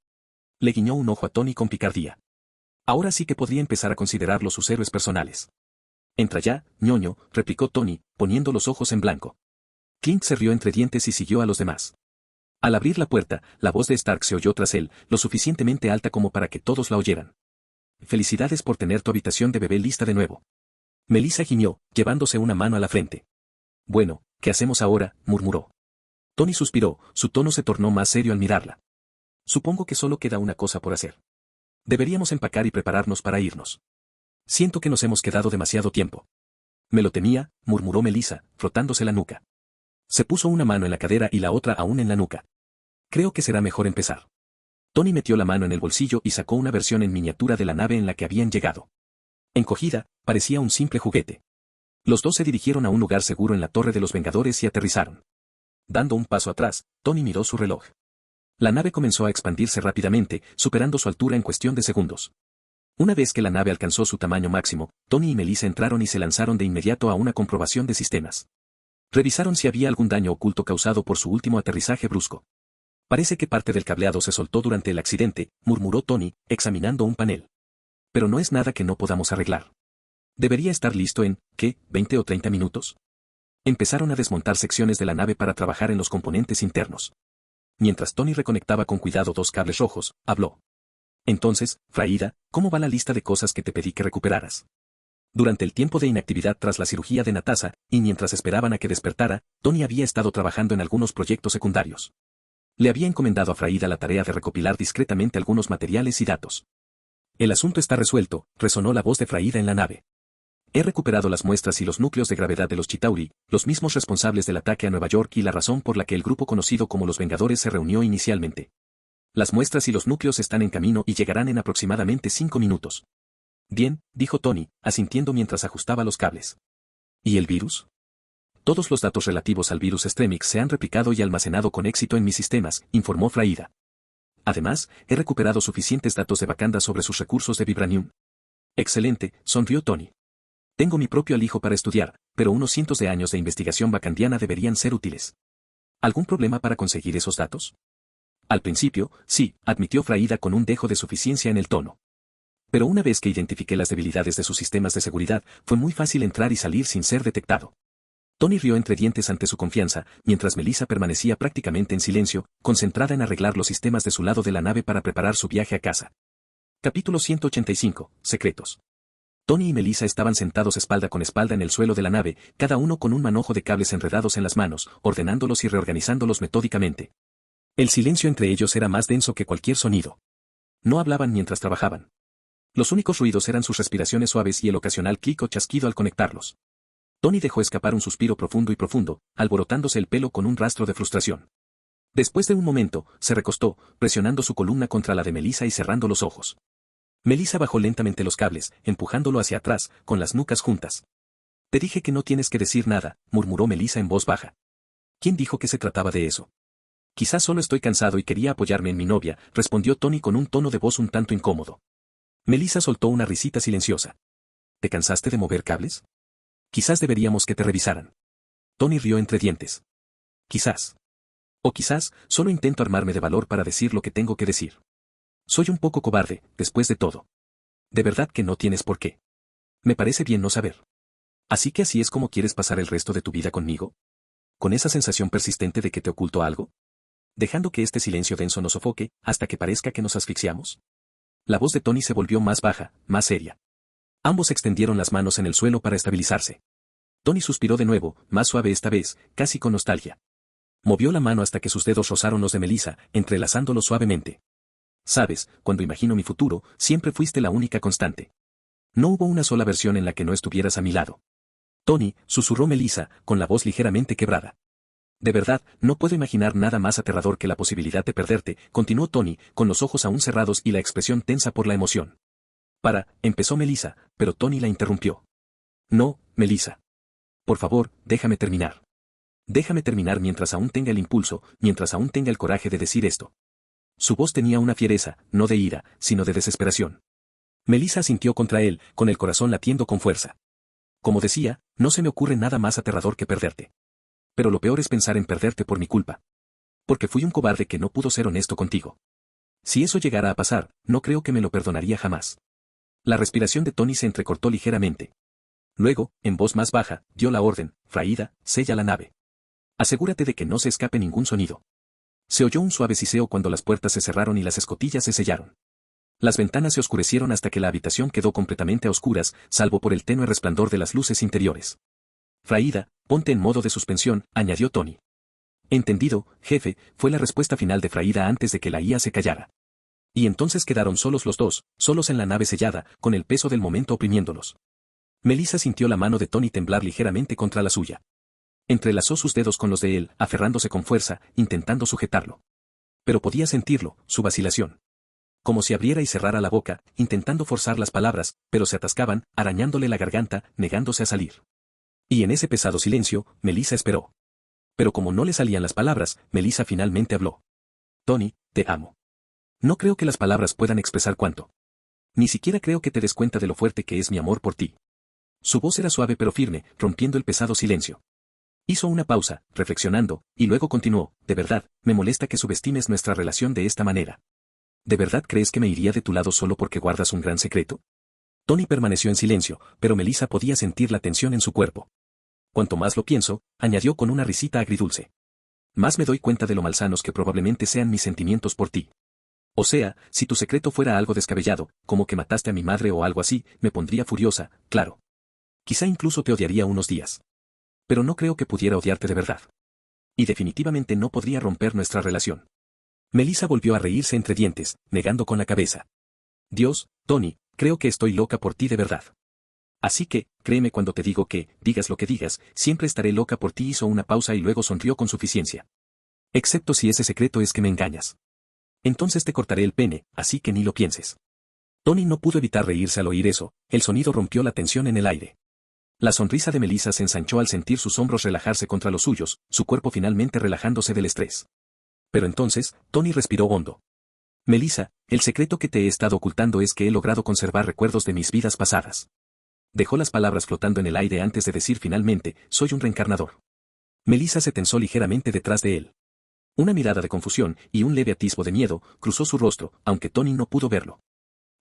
Le guiñó un ojo a Tony con picardía. Ahora sí que podría empezar a considerarlos sus héroes personales. Entra ya, ñoño, replicó Tony, poniendo los ojos en blanco. Clint se rió entre dientes y siguió a los demás. Al abrir la puerta, la voz de Stark se oyó tras él, lo suficientemente alta como para que todos la oyeran. Felicidades por tener tu habitación de bebé lista de nuevo. Melissa gimió, llevándose una mano a la frente. Bueno, ¿qué hacemos ahora?, murmuró. Tony suspiró, su tono se tornó más serio al mirarla. Supongo que solo queda una cosa por hacer. Deberíamos empacar y prepararnos para irnos. Siento que nos hemos quedado demasiado tiempo. Me lo temía, murmuró Melissa, frotándose la nuca. Se puso una mano en la cadera y la otra aún en la nuca. Creo que será mejor empezar. Tony metió la mano en el bolsillo y sacó una versión en miniatura de la nave en la que habían llegado. Encogida, parecía un simple juguete. Los dos se dirigieron a un lugar seguro en la Torre de los Vengadores y aterrizaron. Dando un paso atrás, Tony miró su reloj. La nave comenzó a expandirse rápidamente, superando su altura en cuestión de segundos. Una vez que la nave alcanzó su tamaño máximo, Tony y Melissa entraron y se lanzaron de inmediato a una comprobación de sistemas. Revisaron si había algún daño oculto causado por su último aterrizaje brusco. Parece que parte del cableado se soltó durante el accidente, murmuró Tony, examinando un panel. Pero no es nada que no podamos arreglar. Debería estar listo en, ¿qué?, 20 o 30 minutos. Empezaron a desmontar secciones de la nave para trabajar en los componentes internos. Mientras Tony reconectaba con cuidado dos cables rojos, habló. Entonces, Fraida, ¿cómo va la lista de cosas que te pedí que recuperaras? Durante el tiempo de inactividad tras la cirugía de Natasha, y mientras esperaban a que despertara, Tony había estado trabajando en algunos proyectos secundarios. Le había encomendado a Fraida la tarea de recopilar discretamente algunos materiales y datos. El asunto está resuelto, resonó la voz de Fraida en la nave. He recuperado las muestras y los núcleos de gravedad de los Chitauri, los mismos responsables del ataque a Nueva York y la razón por la que el grupo conocido como los Vengadores se reunió inicialmente. Las muestras y los núcleos están en camino y llegarán en aproximadamente 5 minutos. Bien, dijo Tony, asintiendo mientras ajustaba los cables. ¿Y el virus? Todos los datos relativos al virus Stremix se han replicado y almacenado con éxito en mis sistemas, informó Fraida. Además, he recuperado suficientes datos de Wakanda sobre sus recursos de vibranium. Excelente, sonrió Tony. Tengo mi propio alijo para estudiar, pero unos cientos de años de investigación wakandiana deberían ser útiles. ¿Algún problema para conseguir esos datos? Al principio, sí, admitió Fraida con un dejo de suficiencia en el tono. Pero una vez que identifiqué las debilidades de sus sistemas de seguridad, fue muy fácil entrar y salir sin ser detectado. Tony rió entre dientes ante su confianza, mientras Melissa permanecía prácticamente en silencio, concentrada en arreglar los sistemas de su lado de la nave para preparar su viaje a casa. Capítulo 185. Secretos. Tony y Melissa estaban sentados espalda con espalda en el suelo de la nave, cada uno con un manojo de cables enredados en las manos, ordenándolos y reorganizándolos metódicamente. El silencio entre ellos era más denso que cualquier sonido. No hablaban mientras trabajaban. Los únicos ruidos eran sus respiraciones suaves y el ocasional clic o chasquido al conectarlos. Tony dejó escapar un suspiro profundo, alborotándose el pelo con un rastro de frustración. Después de un momento, se recostó, presionando su columna contra la de Melissa y cerrando los ojos. Melissa bajó lentamente los cables, empujándolo hacia atrás, con las nucas juntas. Te dije que no tienes que decir nada, murmuró Melissa en voz baja. ¿Quién dijo que se trataba de eso? Quizás solo estoy cansado y quería apoyarme en mi novia, respondió Tony con un tono de voz un tanto incómodo. Melissa soltó una risita silenciosa. ¿Te cansaste de mover cables? Quizás deberíamos que te revisaran. Tony rió entre dientes. Quizás. O quizás, solo intento armarme de valor para decir lo que tengo que decir. Soy un poco cobarde, después de todo. De verdad que no tienes por qué. Me parece bien no saber. ¿Así que así es como quieres pasar el resto de tu vida conmigo? ¿Con esa sensación persistente de que te oculto algo? ¿Dejando que este silencio denso nos sofoque, hasta que parezca que nos asfixiamos? La voz de Tony se volvió más baja, más seria. Ambos extendieron las manos en el suelo para estabilizarse. Tony suspiró de nuevo, más suave esta vez, casi con nostalgia. Movió la mano hasta que sus dedos rozaron los de Melissa, entrelazándolos suavemente. Sabes, cuando imagino mi futuro, siempre fuiste la única constante. No hubo una sola versión en la que no estuvieras a mi lado. Tony, susurró Melissa, con la voz ligeramente quebrada. De verdad, no puedo imaginar nada más aterrador que la posibilidad de perderte, continuó Tony, con los ojos aún cerrados y la expresión tensa por la emoción. Empezó Melissa, pero Tony la interrumpió. No, Melissa. Por favor, déjame terminar. Déjame terminar mientras aún tenga el impulso, mientras aún tenga el coraje de decir esto. Su voz tenía una fiereza, no de ira, sino de desesperación. Melissa asintió contra él, con el corazón latiendo con fuerza. Como decía, no se me ocurre nada más aterrador que perderte. Pero lo peor es pensar en perderte por mi culpa. Porque fui un cobarde que no pudo ser honesto contigo. Si eso llegara a pasar, no creo que me lo perdonaría jamás. La respiración de Tony se entrecortó ligeramente. Luego, en voz más baja, dio la orden: Fraida, sella la nave. Asegúrate de que no se escape ningún sonido. Se oyó un suave siseo cuando las puertas se cerraron y las escotillas se sellaron. Las ventanas se oscurecieron hasta que la habitación quedó completamente a oscuras, salvo por el tenue resplandor de las luces interiores. Fraida, ponte en modo de suspensión, añadió Tony. Entendido, jefe, fue la respuesta final de Fraida antes de que la IA se callara. Y entonces quedaron solos los dos, solos en la nave sellada, con el peso del momento oprimiéndolos. Melissa sintió la mano de Tony temblar ligeramente contra la suya. Entrelazó sus dedos con los de él, aferrándose con fuerza, intentando sujetarlo. Pero podía sentirlo, su vacilación. Como si abriera y cerrara la boca, intentando forzar las palabras, pero se atascaban, arañándole la garganta, negándose a salir. Y en ese pesado silencio, Melissa esperó. Pero como no le salían las palabras, Melissa finalmente habló. Tony, te amo. No creo que las palabras puedan expresar cuánto. Ni siquiera creo que te des cuenta de lo fuerte que es mi amor por ti. Su voz era suave pero firme, rompiendo el pesado silencio. Hizo una pausa, reflexionando, y luego continuó: de verdad, me molesta que subestimes nuestra relación de esta manera. ¿De verdad crees que me iría de tu lado solo porque guardas un gran secreto? Tony permaneció en silencio, pero Melissa podía sentir la tensión en su cuerpo. Cuanto más lo pienso, añadió con una risita agridulce, más me doy cuenta de lo malsanos que probablemente sean mis sentimientos por ti. O sea, si tu secreto fuera algo descabellado, como que mataste a mi madre o algo así, me pondría furiosa, claro. Quizá incluso te odiaría unos días. Pero no creo que pudiera odiarte de verdad. Y definitivamente no podría romper nuestra relación. Melissa volvió a reírse entre dientes, negando con la cabeza. Dios, Tony, creo que estoy loca por ti de verdad. Así que, créeme cuando te digo que, digas lo que digas, siempre estaré loca por ti. Hizo una pausa y luego sonrió con suficiencia. Excepto si ese secreto es que me engañas. Entonces te cortaré el pene, así que ni lo pienses. Tony no pudo evitar reírse al oír eso, el sonido rompió la tensión en el aire. La sonrisa de Melissa se ensanchó al sentir sus hombros relajarse contra los suyos, su cuerpo finalmente relajándose del estrés. Pero entonces, Tony respiró hondo. Melissa, el secreto que te he estado ocultando es que he logrado conservar recuerdos de mis vidas pasadas. Dejó las palabras flotando en el aire antes de decir finalmente, soy un reencarnador. Melissa se tensó ligeramente detrás de él. Una mirada de confusión y un leve atisbo de miedo cruzó su rostro, aunque Tony no pudo verlo.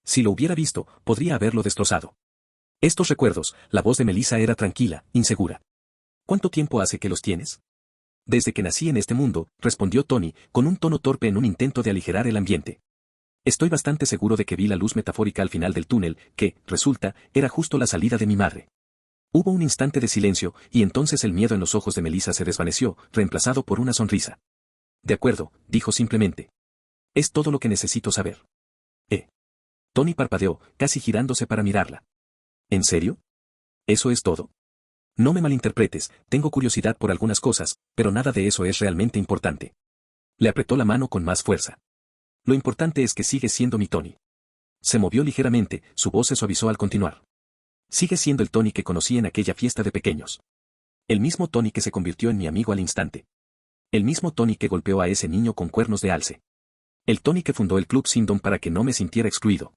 Si lo hubiera visto, podría haberlo destrozado. Estos recuerdos, la voz de Melissa era tranquila, insegura. ¿Cuánto tiempo hace que los tienes? Desde que nací en este mundo, respondió Tony, con un tono torpe en un intento de aligerar el ambiente. Estoy bastante seguro de que vi la luz metafórica al final del túnel, que, resulta, era justo la salida de mi madre. Hubo un instante de silencio, y entonces el miedo en los ojos de Melissa se desvaneció, reemplazado por una sonrisa. De acuerdo, dijo simplemente. Es todo lo que necesito saber. Tony parpadeó, casi girándose para mirarla. ¿En serio? ¿Eso es todo? No me malinterpretes, tengo curiosidad por algunas cosas, pero nada de eso es realmente importante. Le apretó la mano con más fuerza. Lo importante es que sigues siendo mi Tony. Se movió ligeramente, su voz se suavizó al continuar. Sigue siendo el Tony que conocí en aquella fiesta de pequeños. El mismo Tony que se convirtió en mi amigo al instante. El mismo Tony que golpeó a ese niño con cuernos de alce. El Tony que fundó el Club Sindon para que no me sintiera excluido.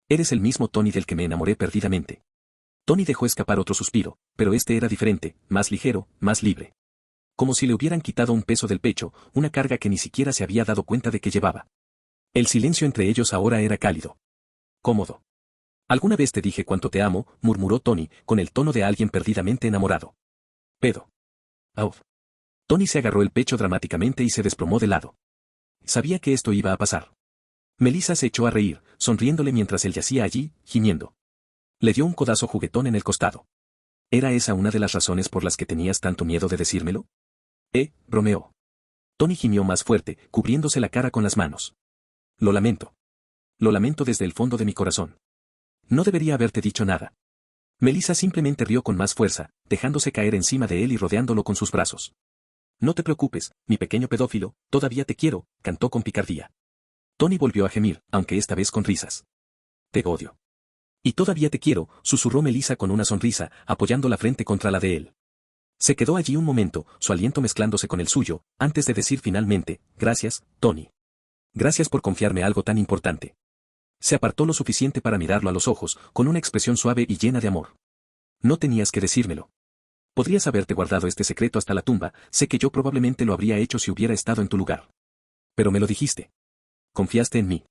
Eres el mismo Tony del que me enamoré perdidamente. Tony dejó escapar otro suspiro, pero este era diferente, más ligero, más libre. Como si le hubieran quitado un peso del pecho, una carga que ni siquiera se había dado cuenta de que llevaba. El silencio entre ellos ahora era cálido. Cómodo. Alguna vez te dije cuánto te amo, murmuró Tony, con el tono de alguien perdidamente enamorado. Pedo. Auf. Tony se agarró el pecho dramáticamente y se desplomó de lado. Sabía que esto iba a pasar. Melissa se echó a reír, sonriéndole mientras él yacía allí, gimiendo. Le dio un codazo juguetón en el costado. ¿Era esa una de las razones por las que tenías tanto miedo de decírmelo? Bromeó. Tony gimió más fuerte, cubriéndose la cara con las manos. Lo lamento. Lo lamento desde el fondo de mi corazón. No debería haberte dicho nada. Melissa simplemente rió con más fuerza, dejándose caer encima de él y rodeándolo con sus brazos. No te preocupes, mi pequeño pedófilo, todavía te quiero, cantó con picardía. Tony volvió a gemir, aunque esta vez con risas. Te odio. Y todavía te quiero, susurró Melissa con una sonrisa, apoyando la frente contra la de él. Se quedó allí un momento, su aliento mezclándose con el suyo, antes de decir finalmente, gracias, Tony. Gracias por confiarme algo tan importante. Se apartó lo suficiente para mirarlo a los ojos, con una expresión suave y llena de amor. No tenías que decírmelo. Podrías haberte guardado este secreto hasta la tumba, sé que yo probablemente lo habría hecho si hubiera estado en tu lugar. Pero me lo dijiste. Confiaste en mí.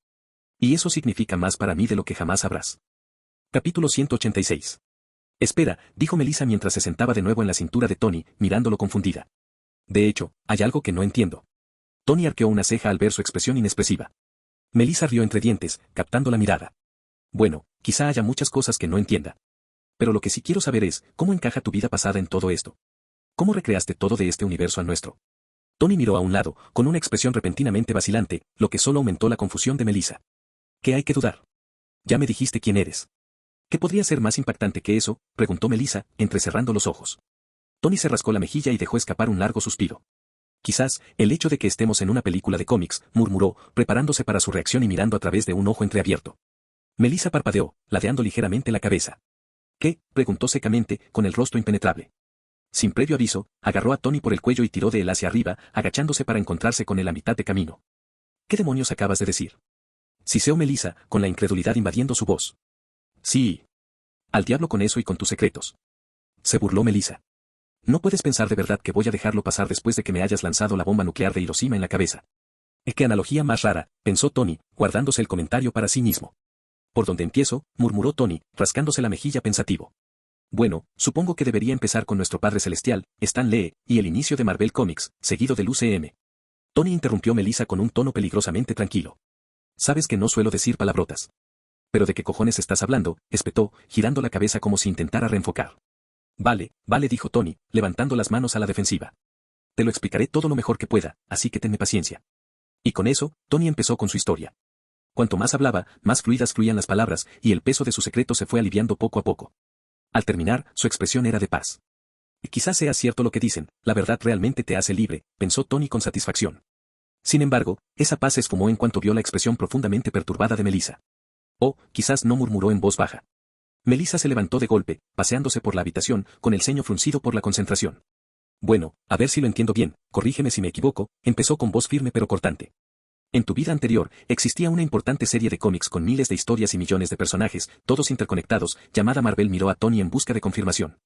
Y eso significa más para mí de lo que jamás sabrás. Capítulo 186. Espera, dijo Melissa mientras se sentaba de nuevo en la cintura de Tony, mirándolo confundida. De hecho, hay algo que no entiendo. Tony arqueó una ceja al ver su expresión inexpresiva. Melissa rió entre dientes, captando la mirada. Bueno, quizá haya muchas cosas que no entienda. Pero lo que sí quiero saber es, ¿cómo encaja tu vida pasada en todo esto? ¿Cómo recreaste todo de este universo al nuestro? Tony miró a un lado, con una expresión repentinamente vacilante, lo que solo aumentó la confusión de Melissa. ¿Qué hay que dudar? Ya me dijiste quién eres. ¿Qué podría ser más impactante que eso?, preguntó Melissa, entrecerrando los ojos. Tony se rascó la mejilla y dejó escapar un largo suspiro. Quizás, el hecho de que estemos en una película de cómics, murmuró, preparándose para su reacción y mirando a través de un ojo entreabierto. Melissa parpadeó, ladeando ligeramente la cabeza. ¿Qué?, preguntó secamente, con el rostro impenetrable. Sin previo aviso, agarró a Tony por el cuello y tiró de él hacia arriba, agachándose para encontrarse con él a mitad de camino. ¿Qué demonios acabas de decir? Siseó Melissa, con la incredulidad invadiendo su voz. Sí. Al diablo con eso y con tus secretos. Se burló Melissa. No puedes pensar de verdad que voy a dejarlo pasar después de que me hayas lanzado la bomba nuclear de Hiroshima en la cabeza. ¡Qué analogía más rara!, pensó Tony, guardándose el comentario para sí mismo. ¿Por dónde empiezo?, murmuró Tony, rascándose la mejilla pensativo. Bueno, supongo que debería empezar con nuestro Padre Celestial, Stan Lee, y el inicio de Marvel Comics, seguido del UCM. Tony interrumpió Melissa con un tono peligrosamente tranquilo. Sabes que no suelo decir palabrotas. ¿Pero de qué cojones estás hablando?, espetó, girando la cabeza como si intentara reenfocar. Vale, dijo Tony, levantando las manos a la defensiva. Te lo explicaré todo lo mejor que pueda, así que tenme paciencia. Y con eso, Tony empezó con su historia. Cuanto más hablaba, más fluidas fluían las palabras, y el peso de su secreto se fue aliviando poco a poco. Al terminar, su expresión era de paz. Quizás sea cierto lo que dicen, la verdad realmente te hace libre, pensó Tony con satisfacción. Sin embargo, esa paz se esfumó en cuanto vio la expresión profundamente perturbada de Melissa. Oh, quizás no, murmuró en voz baja. Melissa se levantó de golpe, paseándose por la habitación, con el ceño fruncido por la concentración. Bueno, a ver si lo entiendo bien, corrígeme si me equivoco, empezó con voz firme pero cortante. En tu vida anterior, existía una importante serie de cómics con miles de historias y millones de personajes, todos interconectados, llamada Marvel. Miró a Tony en busca de confirmación.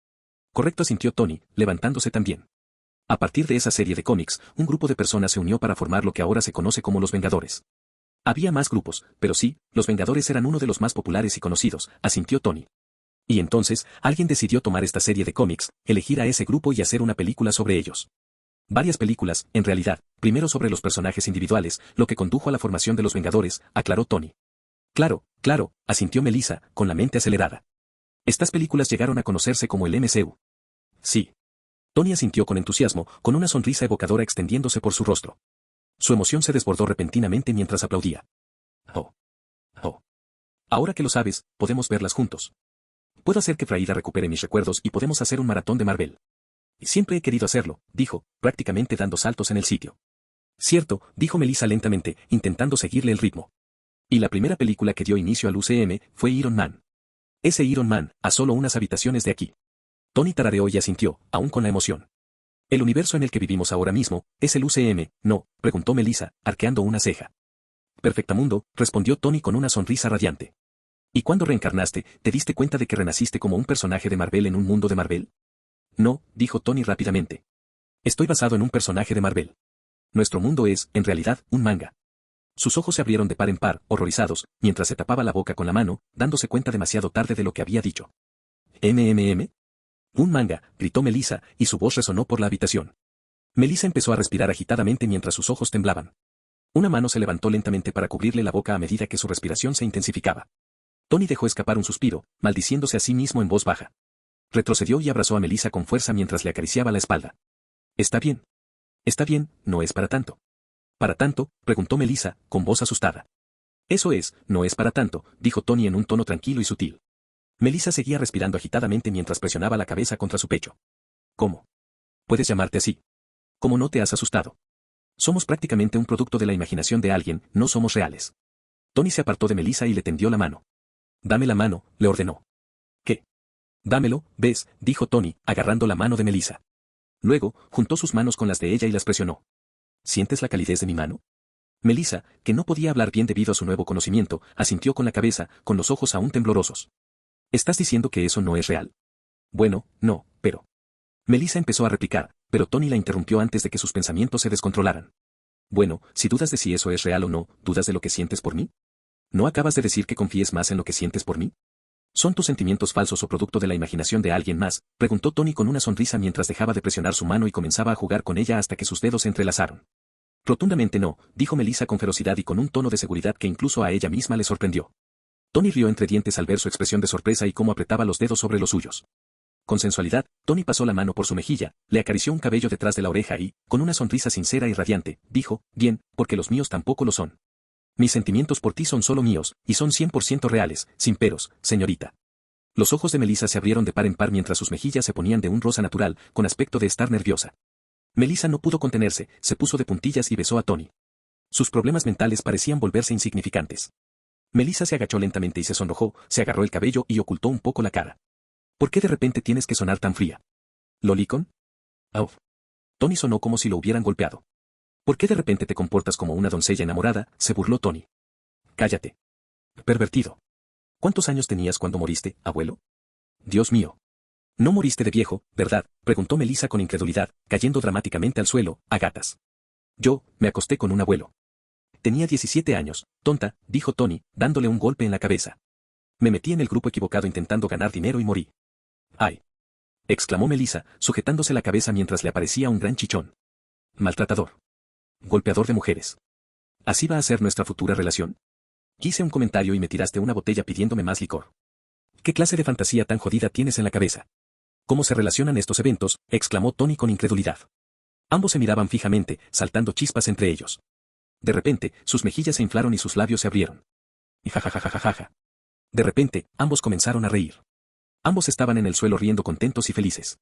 Correcto, asintió Tony, levantándose también. A partir de esa serie de cómics, un grupo de personas se unió para formar lo que ahora se conoce como los Vengadores. Había más grupos, pero sí, los Vengadores eran uno de los más populares y conocidos, asintió Tony. Y entonces, alguien decidió tomar esta serie de cómics, elegir a ese grupo y hacer una película sobre ellos. Varias películas, en realidad, primero sobre los personajes individuales, lo que condujo a la formación de los Vengadores, aclaró Tony. Claro, claro, asintió Melissa, con la mente acelerada. Estas películas llegaron a conocerse como el MCU. Sí. Tony asintió con entusiasmo, con una sonrisa evocadora extendiéndose por su rostro. Su emoción se desbordó repentinamente mientras aplaudía. Oh. Oh. Ahora que lo sabes, podemos verlas juntos. Puedo hacer que Fraida recupere mis recuerdos y podemos hacer un maratón de Marvel. Siempre he querido hacerlo, dijo, prácticamente dando saltos en el sitio. Cierto, dijo Melissa lentamente, intentando seguirle el ritmo. Y la primera película que dio inicio al UCM fue Iron Man. Ese Iron Man, a solo unas habitaciones de aquí. Tony tarareó y asintió, aún con la emoción. ¿El universo en el que vivimos ahora mismo es el UCM, no?, preguntó Melissa, arqueando una ceja. Perfectamundo, respondió Tony con una sonrisa radiante. ¿Y cuando reencarnaste, te diste cuenta de que renaciste como un personaje de Marvel en un mundo de Marvel? No, dijo Tony rápidamente. Estoy basado en un personaje de Marvel. Nuestro mundo es, en realidad, un manga. Sus ojos se abrieron de par en par, horrorizados, mientras se tapaba la boca con la mano, dándose cuenta demasiado tarde de lo que había dicho. ¿MMM? Un manga, gritó Melissa, y su voz resonó por la habitación. Melissa empezó a respirar agitadamente mientras sus ojos temblaban. Una mano se levantó lentamente para cubrirle la boca a medida que su respiración se intensificaba. Tony dejó escapar un suspiro, maldiciéndose a sí mismo en voz baja. Retrocedió y abrazó a Melissa con fuerza mientras le acariciaba la espalda. Está bien. Está bien, no es para tanto. ¿Para tanto?, preguntó Melissa, con voz asustada. Eso es, no es para tanto, dijo Tony en un tono tranquilo y sutil. Melissa seguía respirando agitadamente mientras presionaba la cabeza contra su pecho. ¿Cómo? ¿Puedes llamarte así? ¿Cómo no te has asustado? Somos prácticamente un producto de la imaginación de alguien, no somos reales. Tony se apartó de Melissa y le tendió la mano. Dame la mano, le ordenó. ¿Qué? Dámelo, ves, dijo Tony, agarrando la mano de Melissa. Luego, juntó sus manos con las de ella y las presionó. ¿Sientes la calidez de mi mano? Melissa, que no podía hablar bien debido a su nuevo conocimiento, asintió con la cabeza, con los ojos aún temblorosos. ¿Estás diciendo que eso no es real? Bueno, no, pero... Melissa empezó a replicar, pero Tony la interrumpió antes de que sus pensamientos se descontrolaran. Bueno, si dudas de si eso es real o no, ¿dudas de lo que sientes por mí? ¿No acabas de decir que confíes más en lo que sientes por mí? ¿Son tus sentimientos falsos o producto de la imaginación de alguien más?, preguntó Tony con una sonrisa mientras dejaba de presionar su mano y comenzaba a jugar con ella hasta que sus dedos se entrelazaron. Rotundamente no, dijo Melissa con ferocidad y con un tono de seguridad que incluso a ella misma le sorprendió. Tony rió entre dientes al ver su expresión de sorpresa y cómo apretaba los dedos sobre los suyos. Con sensualidad, Tony pasó la mano por su mejilla, le acarició un cabello detrás de la oreja y, con una sonrisa sincera y radiante, dijo, bien, porque los míos tampoco lo son. Mis sentimientos por ti son solo míos, y son 100% reales, sin peros, señorita. Los ojos de Melissa se abrieron de par en par mientras sus mejillas se ponían de un rosa natural, con aspecto de estar nerviosa. Melissa no pudo contenerse, se puso de puntillas y besó a Tony. Sus problemas mentales parecían volverse insignificantes. Melissa se agachó lentamente y se sonrojó, se agarró el cabello y ocultó un poco la cara. ¿Por qué de repente tienes que sonar tan fría? ¿Lolicon? Oh. Tony sonó como si lo hubieran golpeado. ¿Por qué de repente te comportas como una doncella enamorada?, se burló Tony. Cállate. Pervertido. ¿Cuántos años tenías cuando moriste, abuelo? Dios mío. No moriste de viejo, ¿verdad?, preguntó Melissa con incredulidad, cayendo dramáticamente al suelo, a gatas. Yo, me acosté con un abuelo. Tenía 17 años, tonta, dijo Tony, dándole un golpe en la cabeza. Me metí en el grupo equivocado intentando ganar dinero y morí. ¡Ay! Exclamó Melissa, sujetándose la cabeza mientras le aparecía un gran chichón. Maltratador. Golpeador de mujeres. ¿Así va a ser nuestra futura relación? Hice un comentario y me tiraste una botella pidiéndome más licor. ¿Qué clase de fantasía tan jodida tienes en la cabeza? ¿Cómo se relacionan estos eventos?, exclamó Tony con incredulidad. Ambos se miraban fijamente, saltando chispas entre ellos. De repente, sus mejillas se inflaron y sus labios se abrieron. Y jajajajajaja. De repente, ambos comenzaron a reír. Ambos estaban en el suelo riendo contentos y felices.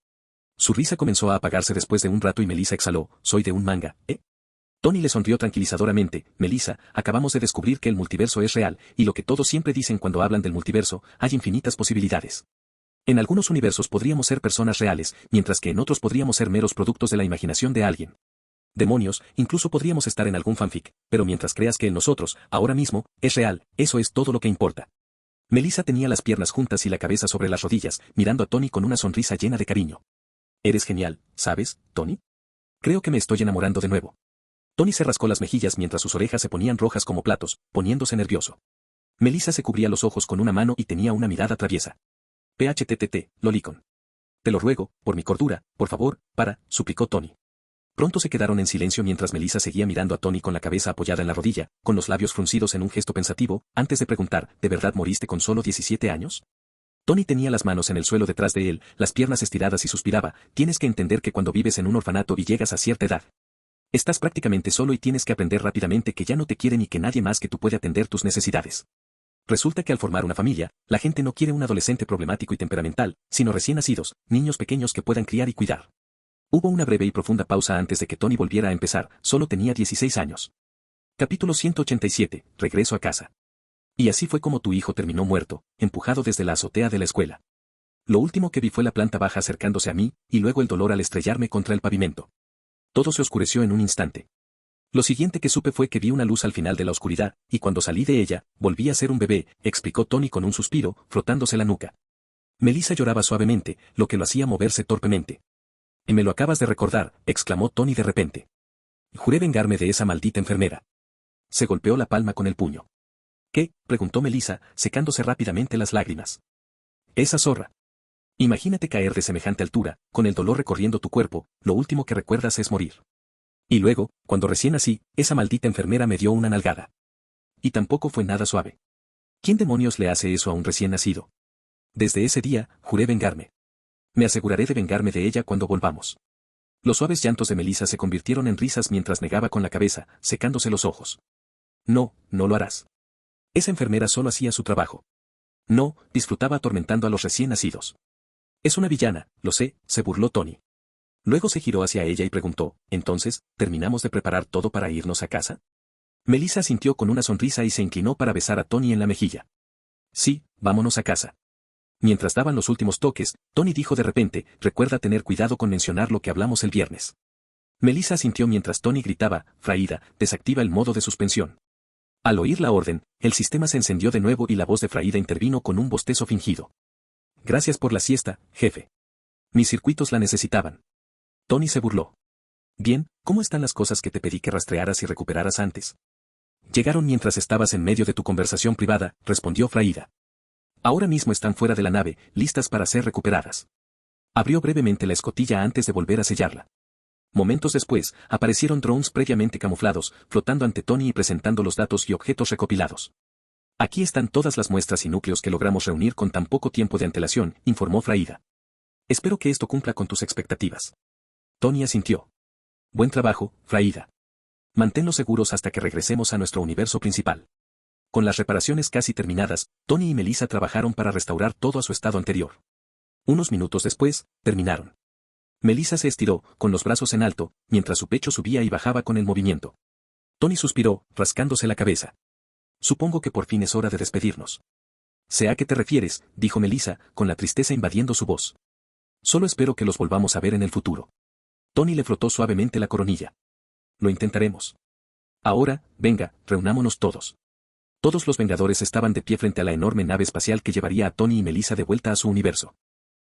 Su risa comenzó a apagarse después de un rato y Melissa exhaló, soy de un manga, ¿eh? Tony le sonrió tranquilizadoramente, Melissa, acabamos de descubrir que el multiverso es real, y lo que todos siempre dicen cuando hablan del multiverso, hay infinitas posibilidades. En algunos universos podríamos ser personas reales, mientras que en otros podríamos ser meros productos de la imaginación de alguien. Demonios, incluso podríamos estar en algún fanfic, pero mientras creas que en nosotros, ahora mismo, es real, eso es todo lo que importa. Melissa tenía las piernas juntas y la cabeza sobre las rodillas, mirando a Tony con una sonrisa llena de cariño. Eres genial, ¿sabes, Tony? Creo que me estoy enamorando de nuevo. Tony se rascó las mejillas mientras sus orejas se ponían rojas como platos, poniéndose nervioso. Melissa se cubría los ojos con una mano y tenía una mirada traviesa. PHTTT, lolicon. Te lo ruego, por mi cordura, por favor, suplicó Tony. Pronto se quedaron en silencio mientras Melissa seguía mirando a Tony con la cabeza apoyada en la rodilla, con los labios fruncidos en un gesto pensativo, antes de preguntar, ¿de verdad moriste con solo 17 años? Tony tenía las manos en el suelo detrás de él, las piernas estiradas y suspiraba, tienes que entender que cuando vives en un orfanato y llegas a cierta edad, estás prácticamente solo y tienes que aprender rápidamente que ya no te quieren y que nadie más que tú puede atender tus necesidades. Resulta que al formar una familia, la gente no quiere un adolescente problemático y temperamental, sino recién nacidos, niños pequeños que puedan criar y cuidar. Hubo una breve y profunda pausa antes de que Tony volviera a empezar, solo tenía 16 años. Capítulo 187, regreso a casa. Y así fue como tu hijo terminó muerto, empujado desde la azotea de la escuela. Lo último que vi fue la planta baja acercándose a mí, y luego el dolor al estrellarme contra el pavimento. Todo se oscureció en un instante. Lo siguiente que supe fue que vi una luz al final de la oscuridad, y cuando salí de ella, volví a ser un bebé, explicó Tony con un suspiro, frotándose la nuca. Melissa lloraba suavemente, lo que lo hacía moverse torpemente. Y me lo acabas de recordar, exclamó Tony de repente. Juré vengarme de esa maldita enfermera. Se golpeó la palma con el puño. ¿Qué? Preguntó Melissa, secándose rápidamente las lágrimas. Esa zorra. Imagínate caer de semejante altura, con el dolor recorriendo tu cuerpo, lo último que recuerdas es morir. Y luego, cuando recién nací, esa maldita enfermera me dio una nalgada. Y tampoco fue nada suave. ¿Quién demonios le hace eso a un recién nacido? Desde ese día, juré vengarme. Me aseguraré de vengarme de ella cuando volvamos. Los suaves llantos de Melissa se convirtieron en risas mientras negaba con la cabeza, secándose los ojos. No, no lo harás. Esa enfermera solo hacía su trabajo. No, disfrutaba atormentando a los recién nacidos. Es una villana, lo sé, se burló Tony. Luego se giró hacia ella y preguntó, entonces, ¿terminamos de preparar todo para irnos a casa? Melissa asintió con una sonrisa y se inclinó para besar a Tony en la mejilla. Sí, vámonos a casa. Mientras daban los últimos toques, Tony dijo de repente, recuerda tener cuidado con mencionar lo que hablamos el viernes. Melissa asintió mientras Tony gritaba, Fraida, desactiva el modo de suspensión. Al oír la orden, el sistema se encendió de nuevo y la voz de Fraida intervino con un bostezo fingido. Gracias por la siesta, jefe. Mis circuitos la necesitaban. Tony se burló. Bien, ¿cómo están las cosas que te pedí que rastrearas y recuperaras antes? Llegaron mientras estabas en medio de tu conversación privada, respondió Fraida. Ahora mismo están fuera de la nave, listas para ser recuperadas. Abrió brevemente la escotilla antes de volver a sellarla. Momentos después, aparecieron drones previamente camuflados, flotando ante Tony y presentando los datos y objetos recopilados. Aquí están todas las muestras y núcleos que logramos reunir con tan poco tiempo de antelación, informó Fraida. Espero que esto cumpla con tus expectativas. Tony asintió. Buen trabajo, Fraida. Manténlos seguros hasta que regresemos a nuestro universo principal. Con las reparaciones casi terminadas, Tony y Melissa trabajaron para restaurar todo a su estado anterior. Unos minutos después, terminaron. Melissa se estiró, con los brazos en alto, mientras su pecho subía y bajaba con el movimiento. Tony suspiró, rascándose la cabeza. Supongo que por fin es hora de despedirnos. Sé a qué te refieres, dijo Melissa, con la tristeza invadiendo su voz. Solo espero que los volvamos a ver en el futuro. Tony le frotó suavemente la coronilla. Lo intentaremos. Ahora, venga, reunámonos todos. Todos los Vengadores estaban de pie frente a la enorme nave espacial que llevaría a Tony y Melissa de vuelta a su universo.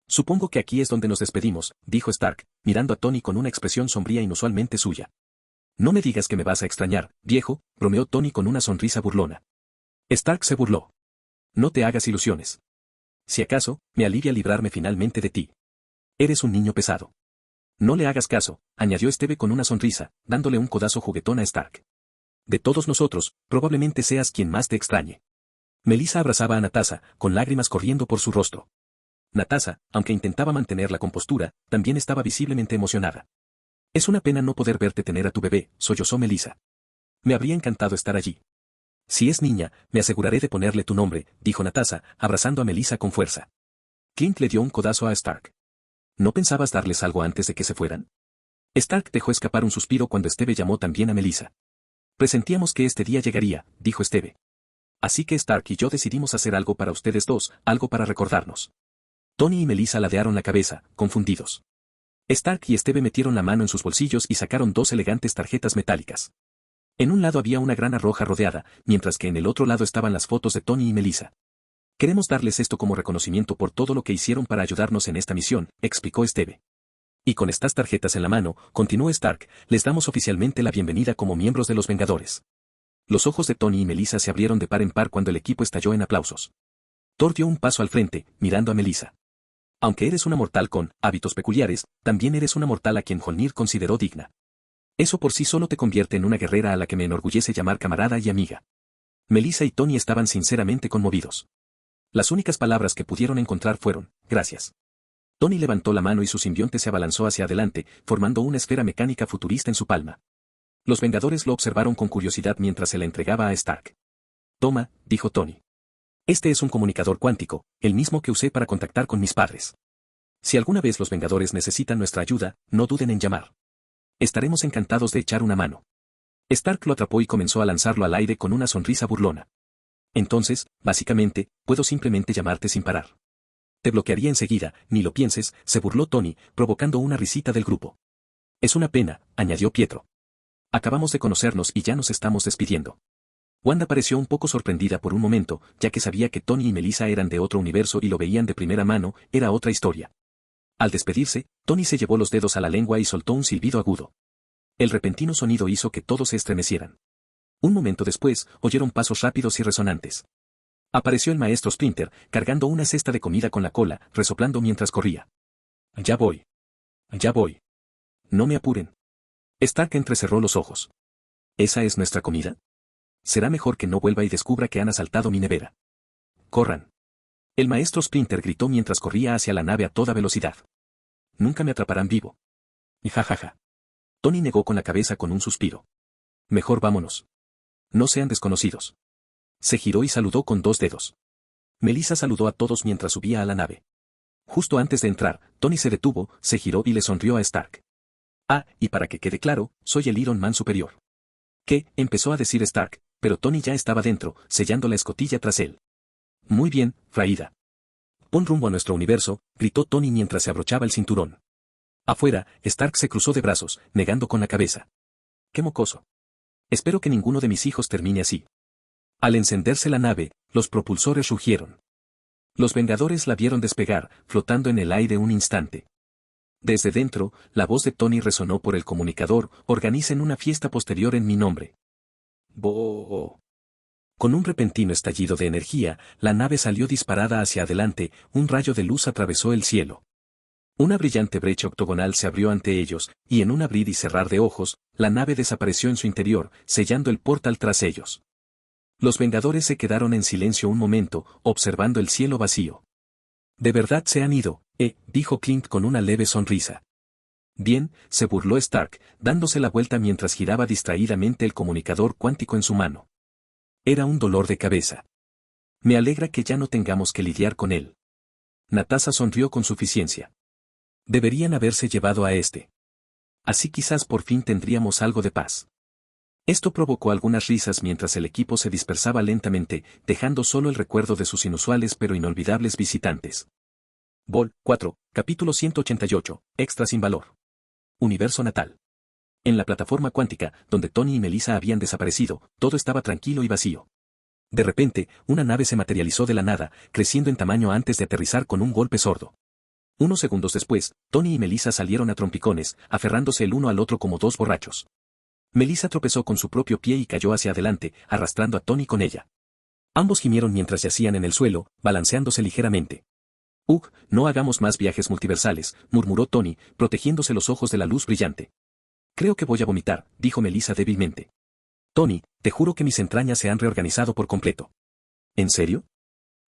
Supongo que aquí es donde nos despedimos, dijo Stark, mirando a Tony con una expresión sombría inusualmente suya. No me digas que me vas a extrañar, viejo, bromeó Tony con una sonrisa burlona. Stark se burló. No te hagas ilusiones. Si acaso, me alivia librarme finalmente de ti. Eres un niño pesado. No le hagas caso, añadió Steve con una sonrisa, dándole un codazo juguetón a Stark. De todos nosotros, probablemente seas quien más te extrañe. Melissa abrazaba a Natasha, con lágrimas corriendo por su rostro. Natasha, aunque intentaba mantener la compostura, también estaba visiblemente emocionada. Es una pena no poder verte tener a tu bebé, sollozó Melissa. Me habría encantado estar allí. Si es niña, me aseguraré de ponerle tu nombre, dijo Natasha, abrazando a Melissa con fuerza. Clint le dio un codazo a Stark. ¿No pensabas darles algo antes de que se fueran? Stark dejó escapar un suspiro cuando Steve llamó también a Melissa. Presentíamos que este día llegaría, dijo Steve. Así que Stark y yo decidimos hacer algo para ustedes dos, algo para recordarnos. Tony y Melissa ladearon la cabeza, confundidos. Stark y Steve metieron la mano en sus bolsillos y sacaron dos elegantes tarjetas metálicas. En un lado había una grana roja rodeada, mientras que en el otro lado estaban las fotos de Tony y Melissa. Queremos darles esto como reconocimiento por todo lo que hicieron para ayudarnos en esta misión, explicó Steve. Y con estas tarjetas en la mano, continuó Stark, les damos oficialmente la bienvenida como miembros de los Vengadores. Los ojos de Tony y Melissa se abrieron de par en par cuando el equipo estalló en aplausos. Thor dio un paso al frente, mirando a Melissa. Aunque eres una mortal con hábitos peculiares, también eres una mortal a quien Mjolnir consideró digna. Eso por sí solo te convierte en una guerrera a la que me enorgullece llamar camarada y amiga. Melissa y Tony estaban sinceramente conmovidos. Las únicas palabras que pudieron encontrar fueron, gracias. Tony levantó la mano y su simbionte se abalanzó hacia adelante, formando una esfera mecánica futurista en su palma. Los Vengadores lo observaron con curiosidad mientras se la entregaba a Stark. Toma, dijo Tony. Este es un comunicador cuántico, el mismo que usé para contactar con mis padres. Si alguna vez los Vengadores necesitan nuestra ayuda, no duden en llamar. Estaremos encantados de echar una mano. Stark lo atrapó y comenzó a lanzarlo al aire con una sonrisa burlona. Entonces, básicamente, puedo simplemente llamarte sin parar. Te bloquearía enseguida, ni lo pienses, se burló Tony, provocando una risita del grupo. Es una pena, añadió Pietro. Acabamos de conocernos y ya nos estamos despidiendo. Wanda pareció un poco sorprendida por un momento, ya que sabía que Tony y Melissa eran de otro universo y lo veían de primera mano, era otra historia. Al despedirse, Tony se llevó los dedos a la lengua y soltó un silbido agudo. El repentino sonido hizo que todos se estremecieran. Un momento después, oyeron pasos rápidos y resonantes. Apareció el maestro Splinter, cargando una cesta de comida con la cola, resoplando mientras corría. Ya voy. Ya voy. No me apuren. Stark entrecerró los ojos. ¿Esa es nuestra comida? Será mejor que no vuelva y descubra que han asaltado mi nevera. Corran. El maestro Splinter gritó mientras corría hacia la nave a toda velocidad. Nunca me atraparán vivo. Y jajaja. Tony negó con la cabeza con un suspiro. Mejor vámonos. No sean desconocidos. Se giró y saludó con dos dedos. Melissa saludó a todos mientras subía a la nave. Justo antes de entrar, Tony se detuvo, se giró y le sonrió a Stark. Ah, y para que quede claro, soy el Iron Man superior. ¿Qué? Empezó a decir Stark, pero Tony ya estaba dentro, sellando la escotilla tras él. Muy bien, Fraida. Pon rumbo a nuestro universo, gritó Tony mientras se abrochaba el cinturón. Afuera, Stark se cruzó de brazos, negando con la cabeza. ¡Qué mocoso! Espero que ninguno de mis hijos termine así. Al encenderse la nave, los propulsores rugieron. Los Vengadores la vieron despegar, flotando en el aire un instante. Desde dentro, la voz de Tony resonó por el comunicador, organicen una fiesta posterior en mi nombre. ¡Boo! Con un repentino estallido de energía, la nave salió disparada hacia adelante, un rayo de luz atravesó el cielo. Una brillante brecha octogonal se abrió ante ellos, y en un abrir y cerrar de ojos, la nave desapareció en su interior, sellando el portal tras ellos. Los Vengadores se quedaron en silencio un momento, observando el cielo vacío. De verdad se han ido, dijo Clint con una leve sonrisa. Bien, se burló Stark, dándose la vuelta mientras giraba distraídamente el comunicador cuántico en su mano. Era un dolor de cabeza. Me alegra que ya no tengamos que lidiar con él. Natasha sonrió con suficiencia. Deberían haberse llevado a este. Así quizás por fin tendríamos algo de paz. Esto provocó algunas risas mientras el equipo se dispersaba lentamente, dejando solo el recuerdo de sus inusuales pero inolvidables visitantes. Vol. 4, capítulo 188, Extra sin valor. Universo natal. En la plataforma cuántica, donde Tony y Melissa habían desaparecido, todo estaba tranquilo y vacío. De repente, una nave se materializó de la nada, creciendo en tamaño antes de aterrizar con un golpe sordo. Unos segundos después, Tony y Melissa salieron a trompicones, aferrándose el uno al otro como dos borrachos. Melissa tropezó con su propio pie y cayó hacia adelante, arrastrando a Tony con ella. Ambos gimieron mientras yacían en el suelo, balanceándose ligeramente. No hagamos más viajes multiversales, murmuró Tony, protegiéndose los ojos de la luz brillante. Creo que voy a vomitar, dijo Melissa débilmente. Tony, te juro que mis entrañas se han reorganizado por completo. ¿En serio?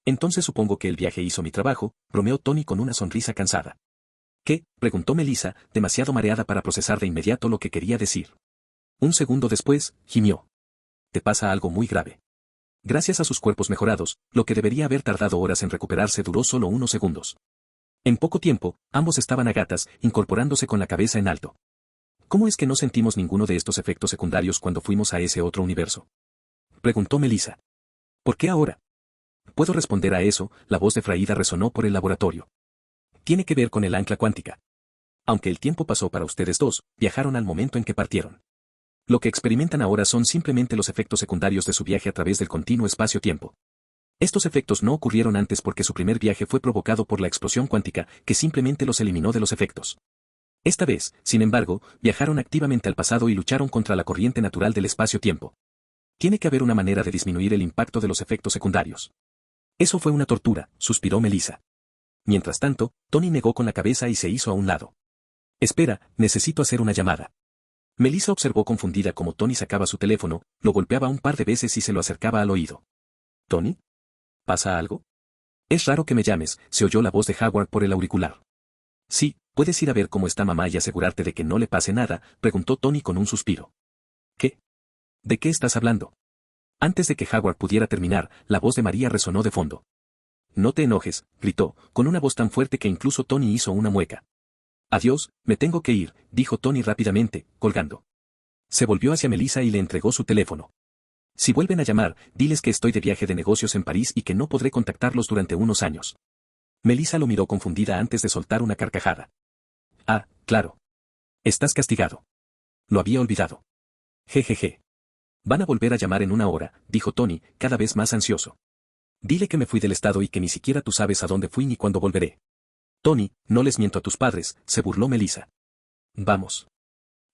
Entonces supongo que el viaje hizo mi trabajo, bromeó Tony con una sonrisa cansada. ¿Qué? Preguntó Melissa, demasiado mareada para procesar de inmediato lo que quería decir. Un segundo después, gimió. Te pasa algo muy grave. Gracias a sus cuerpos mejorados, lo que debería haber tardado horas en recuperarse duró solo unos segundos. En poco tiempo, ambos estaban a gatas, incorporándose con la cabeza en alto. ¿Cómo es que no sentimos ninguno de estos efectos secundarios cuando fuimos a ese otro universo? Preguntó Melissa. ¿Por qué ahora? Puedo responder a eso, la voz de Fraida resonó por el laboratorio. Tiene que ver con el ancla cuántica. Aunque el tiempo pasó para ustedes dos, viajaron al momento en que partieron. Lo que experimentan ahora son simplemente los efectos secundarios de su viaje a través del continuo espacio-tiempo. Estos efectos no ocurrieron antes porque su primer viaje fue provocado por la explosión cuántica, que simplemente los eliminó de los efectos. Esta vez, sin embargo, viajaron activamente al pasado y lucharon contra la corriente natural del espacio-tiempo. Tiene que haber una manera de disminuir el impacto de los efectos secundarios. Eso fue una tortura, suspiró Melissa. Mientras tanto, Tony negó con la cabeza y se hizo a un lado. Espera, necesito hacer una llamada. Melissa observó confundida cómo Tony sacaba su teléfono, lo golpeaba un par de veces y se lo acercaba al oído. ¿Tony? ¿Pasa algo? Es raro que me llames, se oyó la voz de Howard por el auricular. Sí, ¿puedes ir a ver cómo está mamá y asegurarte de que no le pase nada?, preguntó Tony con un suspiro. ¿Qué? ¿De qué estás hablando? Antes de que Howard pudiera terminar, la voz de María resonó de fondo. No te enojes, gritó, con una voz tan fuerte que incluso Tony hizo una mueca. Adiós, me tengo que ir, dijo Tony rápidamente, colgando. Se volvió hacia Melissa y le entregó su teléfono. Si vuelven a llamar, diles que estoy de viaje de negocios en París y que no podré contactarlos durante unos años. Melissa lo miró confundida antes de soltar una carcajada. Ah, claro. Estás castigado. Lo había olvidado. Jejeje. Van a volver a llamar en una hora, dijo Tony, cada vez más ansioso. Dile que me fui del estado y que ni siquiera tú sabes a dónde fui ni cuándo volveré. Tony, no les miento a tus padres, se burló Melissa. Vamos.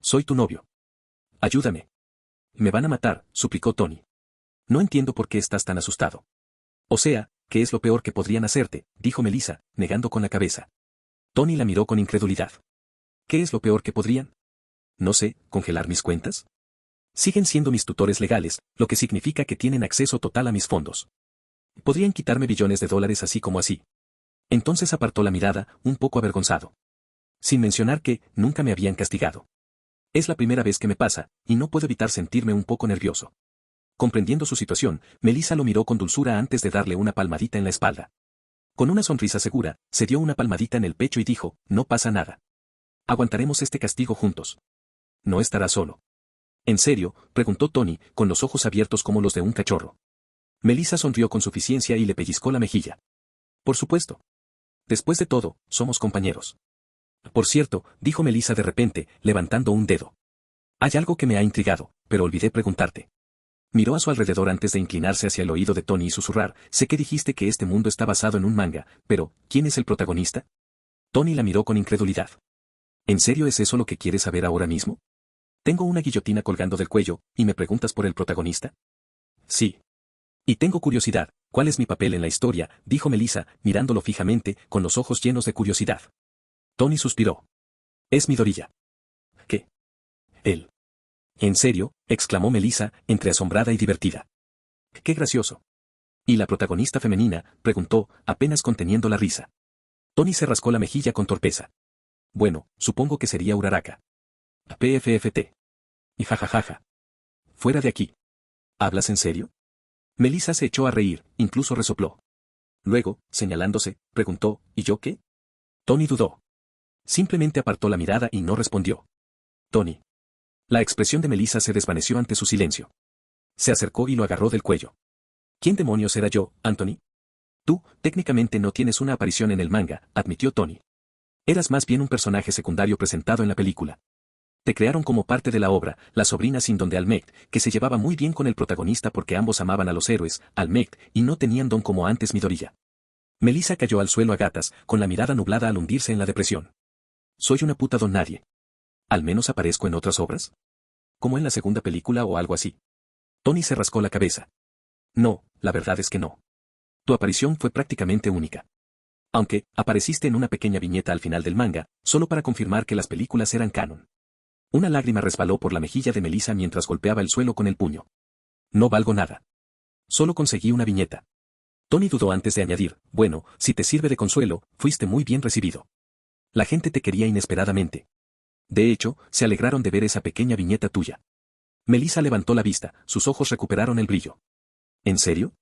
Soy tu novio. Ayúdame. Me van a matar, suplicó Tony. No entiendo por qué estás tan asustado. O sea, ¿qué es lo peor que podrían hacerte?, dijo Melissa, negando con la cabeza. Tony la miró con incredulidad. ¿Qué es lo peor que podrían? No sé, ¿congelar mis cuentas? Siguen siendo mis tutores legales, lo que significa que tienen acceso total a mis fondos. Podrían quitarme billones de dólares así como así. Entonces apartó la mirada, un poco avergonzado. Sin mencionar que, nunca me habían castigado. Es la primera vez que me pasa, y no puedo evitar sentirme un poco nervioso. Comprendiendo su situación, Melissa lo miró con dulzura antes de darle una palmadita en la espalda. Con una sonrisa segura, se dio una palmadita en el pecho y dijo, no pasa nada. Aguantaremos este castigo juntos. No estarás solo. ¿En serio?, preguntó Tony, con los ojos abiertos como los de un cachorro. Melissa sonrió con suficiencia y le pellizcó la mejilla. Por supuesto. Después de todo, somos compañeros. Por cierto, dijo Melissa de repente, levantando un dedo. Hay algo que me ha intrigado, pero olvidé preguntarte. Miró a su alrededor antes de inclinarse hacia el oído de Tony y susurrar, sé que dijiste que este mundo está basado en un manga, pero, ¿quién es el protagonista? Tony la miró con incredulidad. ¿En serio es eso lo que quieres saber ahora mismo? Tengo una guillotina colgando del cuello, ¿y me preguntas por el protagonista? Sí. Y tengo curiosidad, ¿cuál es mi papel en la historia?, dijo Melissa, mirándolo fijamente, con los ojos llenos de curiosidad. Tony suspiró. Es Midoriya. ¿Qué? Él. ¿En serio?, exclamó Melissa, entre asombrada y divertida. ¡Qué gracioso! ¿Y la protagonista femenina?, preguntó, apenas conteniendo la risa. Tony se rascó la mejilla con torpeza. Bueno, supongo que sería Uraraka. PFFT. Y jajajaja. Fuera de aquí. ¿Hablas en serio? Melissa se echó a reír, incluso resopló. Luego, señalándose, preguntó, ¿y yo qué? Tony dudó. Simplemente apartó la mirada y no respondió. Tony. La expresión de Melissa se desvaneció ante su silencio. Se acercó y lo agarró del cuello. ¿Quién demonios era yo, Anthony? Tú, técnicamente no tienes una aparición en el manga, admitió Tony. Eras más bien un personaje secundario presentado en la película. Te crearon como parte de la obra, la sobrina sin don de Almect, que se llevaba muy bien con el protagonista porque ambos amaban a los héroes, Almect, y no tenían don como antes Midoriya. Melissa cayó al suelo a gatas, con la mirada nublada al hundirse en la depresión. Soy una puta don nadie. ¿Al menos aparezco en otras obras? ¿Como en la segunda película o algo así? Tony se rascó la cabeza. No, la verdad es que no. Tu aparición fue prácticamente única. Aunque, apareciste en una pequeña viñeta al final del manga, solo para confirmar que las películas eran canon. Una lágrima resbaló por la mejilla de Melissa mientras golpeaba el suelo con el puño. No valgo nada. Solo conseguí una viñeta. Tony dudó antes de añadir, bueno, si te sirve de consuelo, fuiste muy bien recibido. La gente te quería inesperadamente. De hecho, se alegraron de ver esa pequeña viñeta tuya. Melissa levantó la vista, sus ojos recuperaron el brillo. ¿En serio?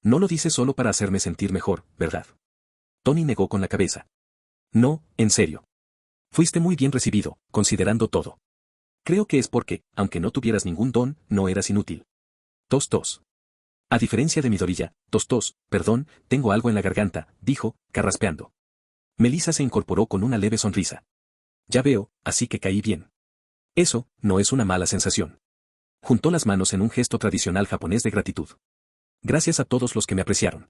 No lo dices solo para hacerme sentir mejor, ¿verdad? Tony negó con la cabeza. No, en serio. Fuiste muy bien recibido, considerando todo. Creo que es porque, aunque no tuvieras ningún don, no eras inútil. Tos tos. A diferencia de Midorilla, tos tos, perdón, tengo algo en la garganta, dijo, carraspeando. Melissa se incorporó con una leve sonrisa. Ya veo, así que caí bien. Eso, no es una mala sensación. Juntó las manos en un gesto tradicional japonés de gratitud. Gracias a todos los que me apreciaron.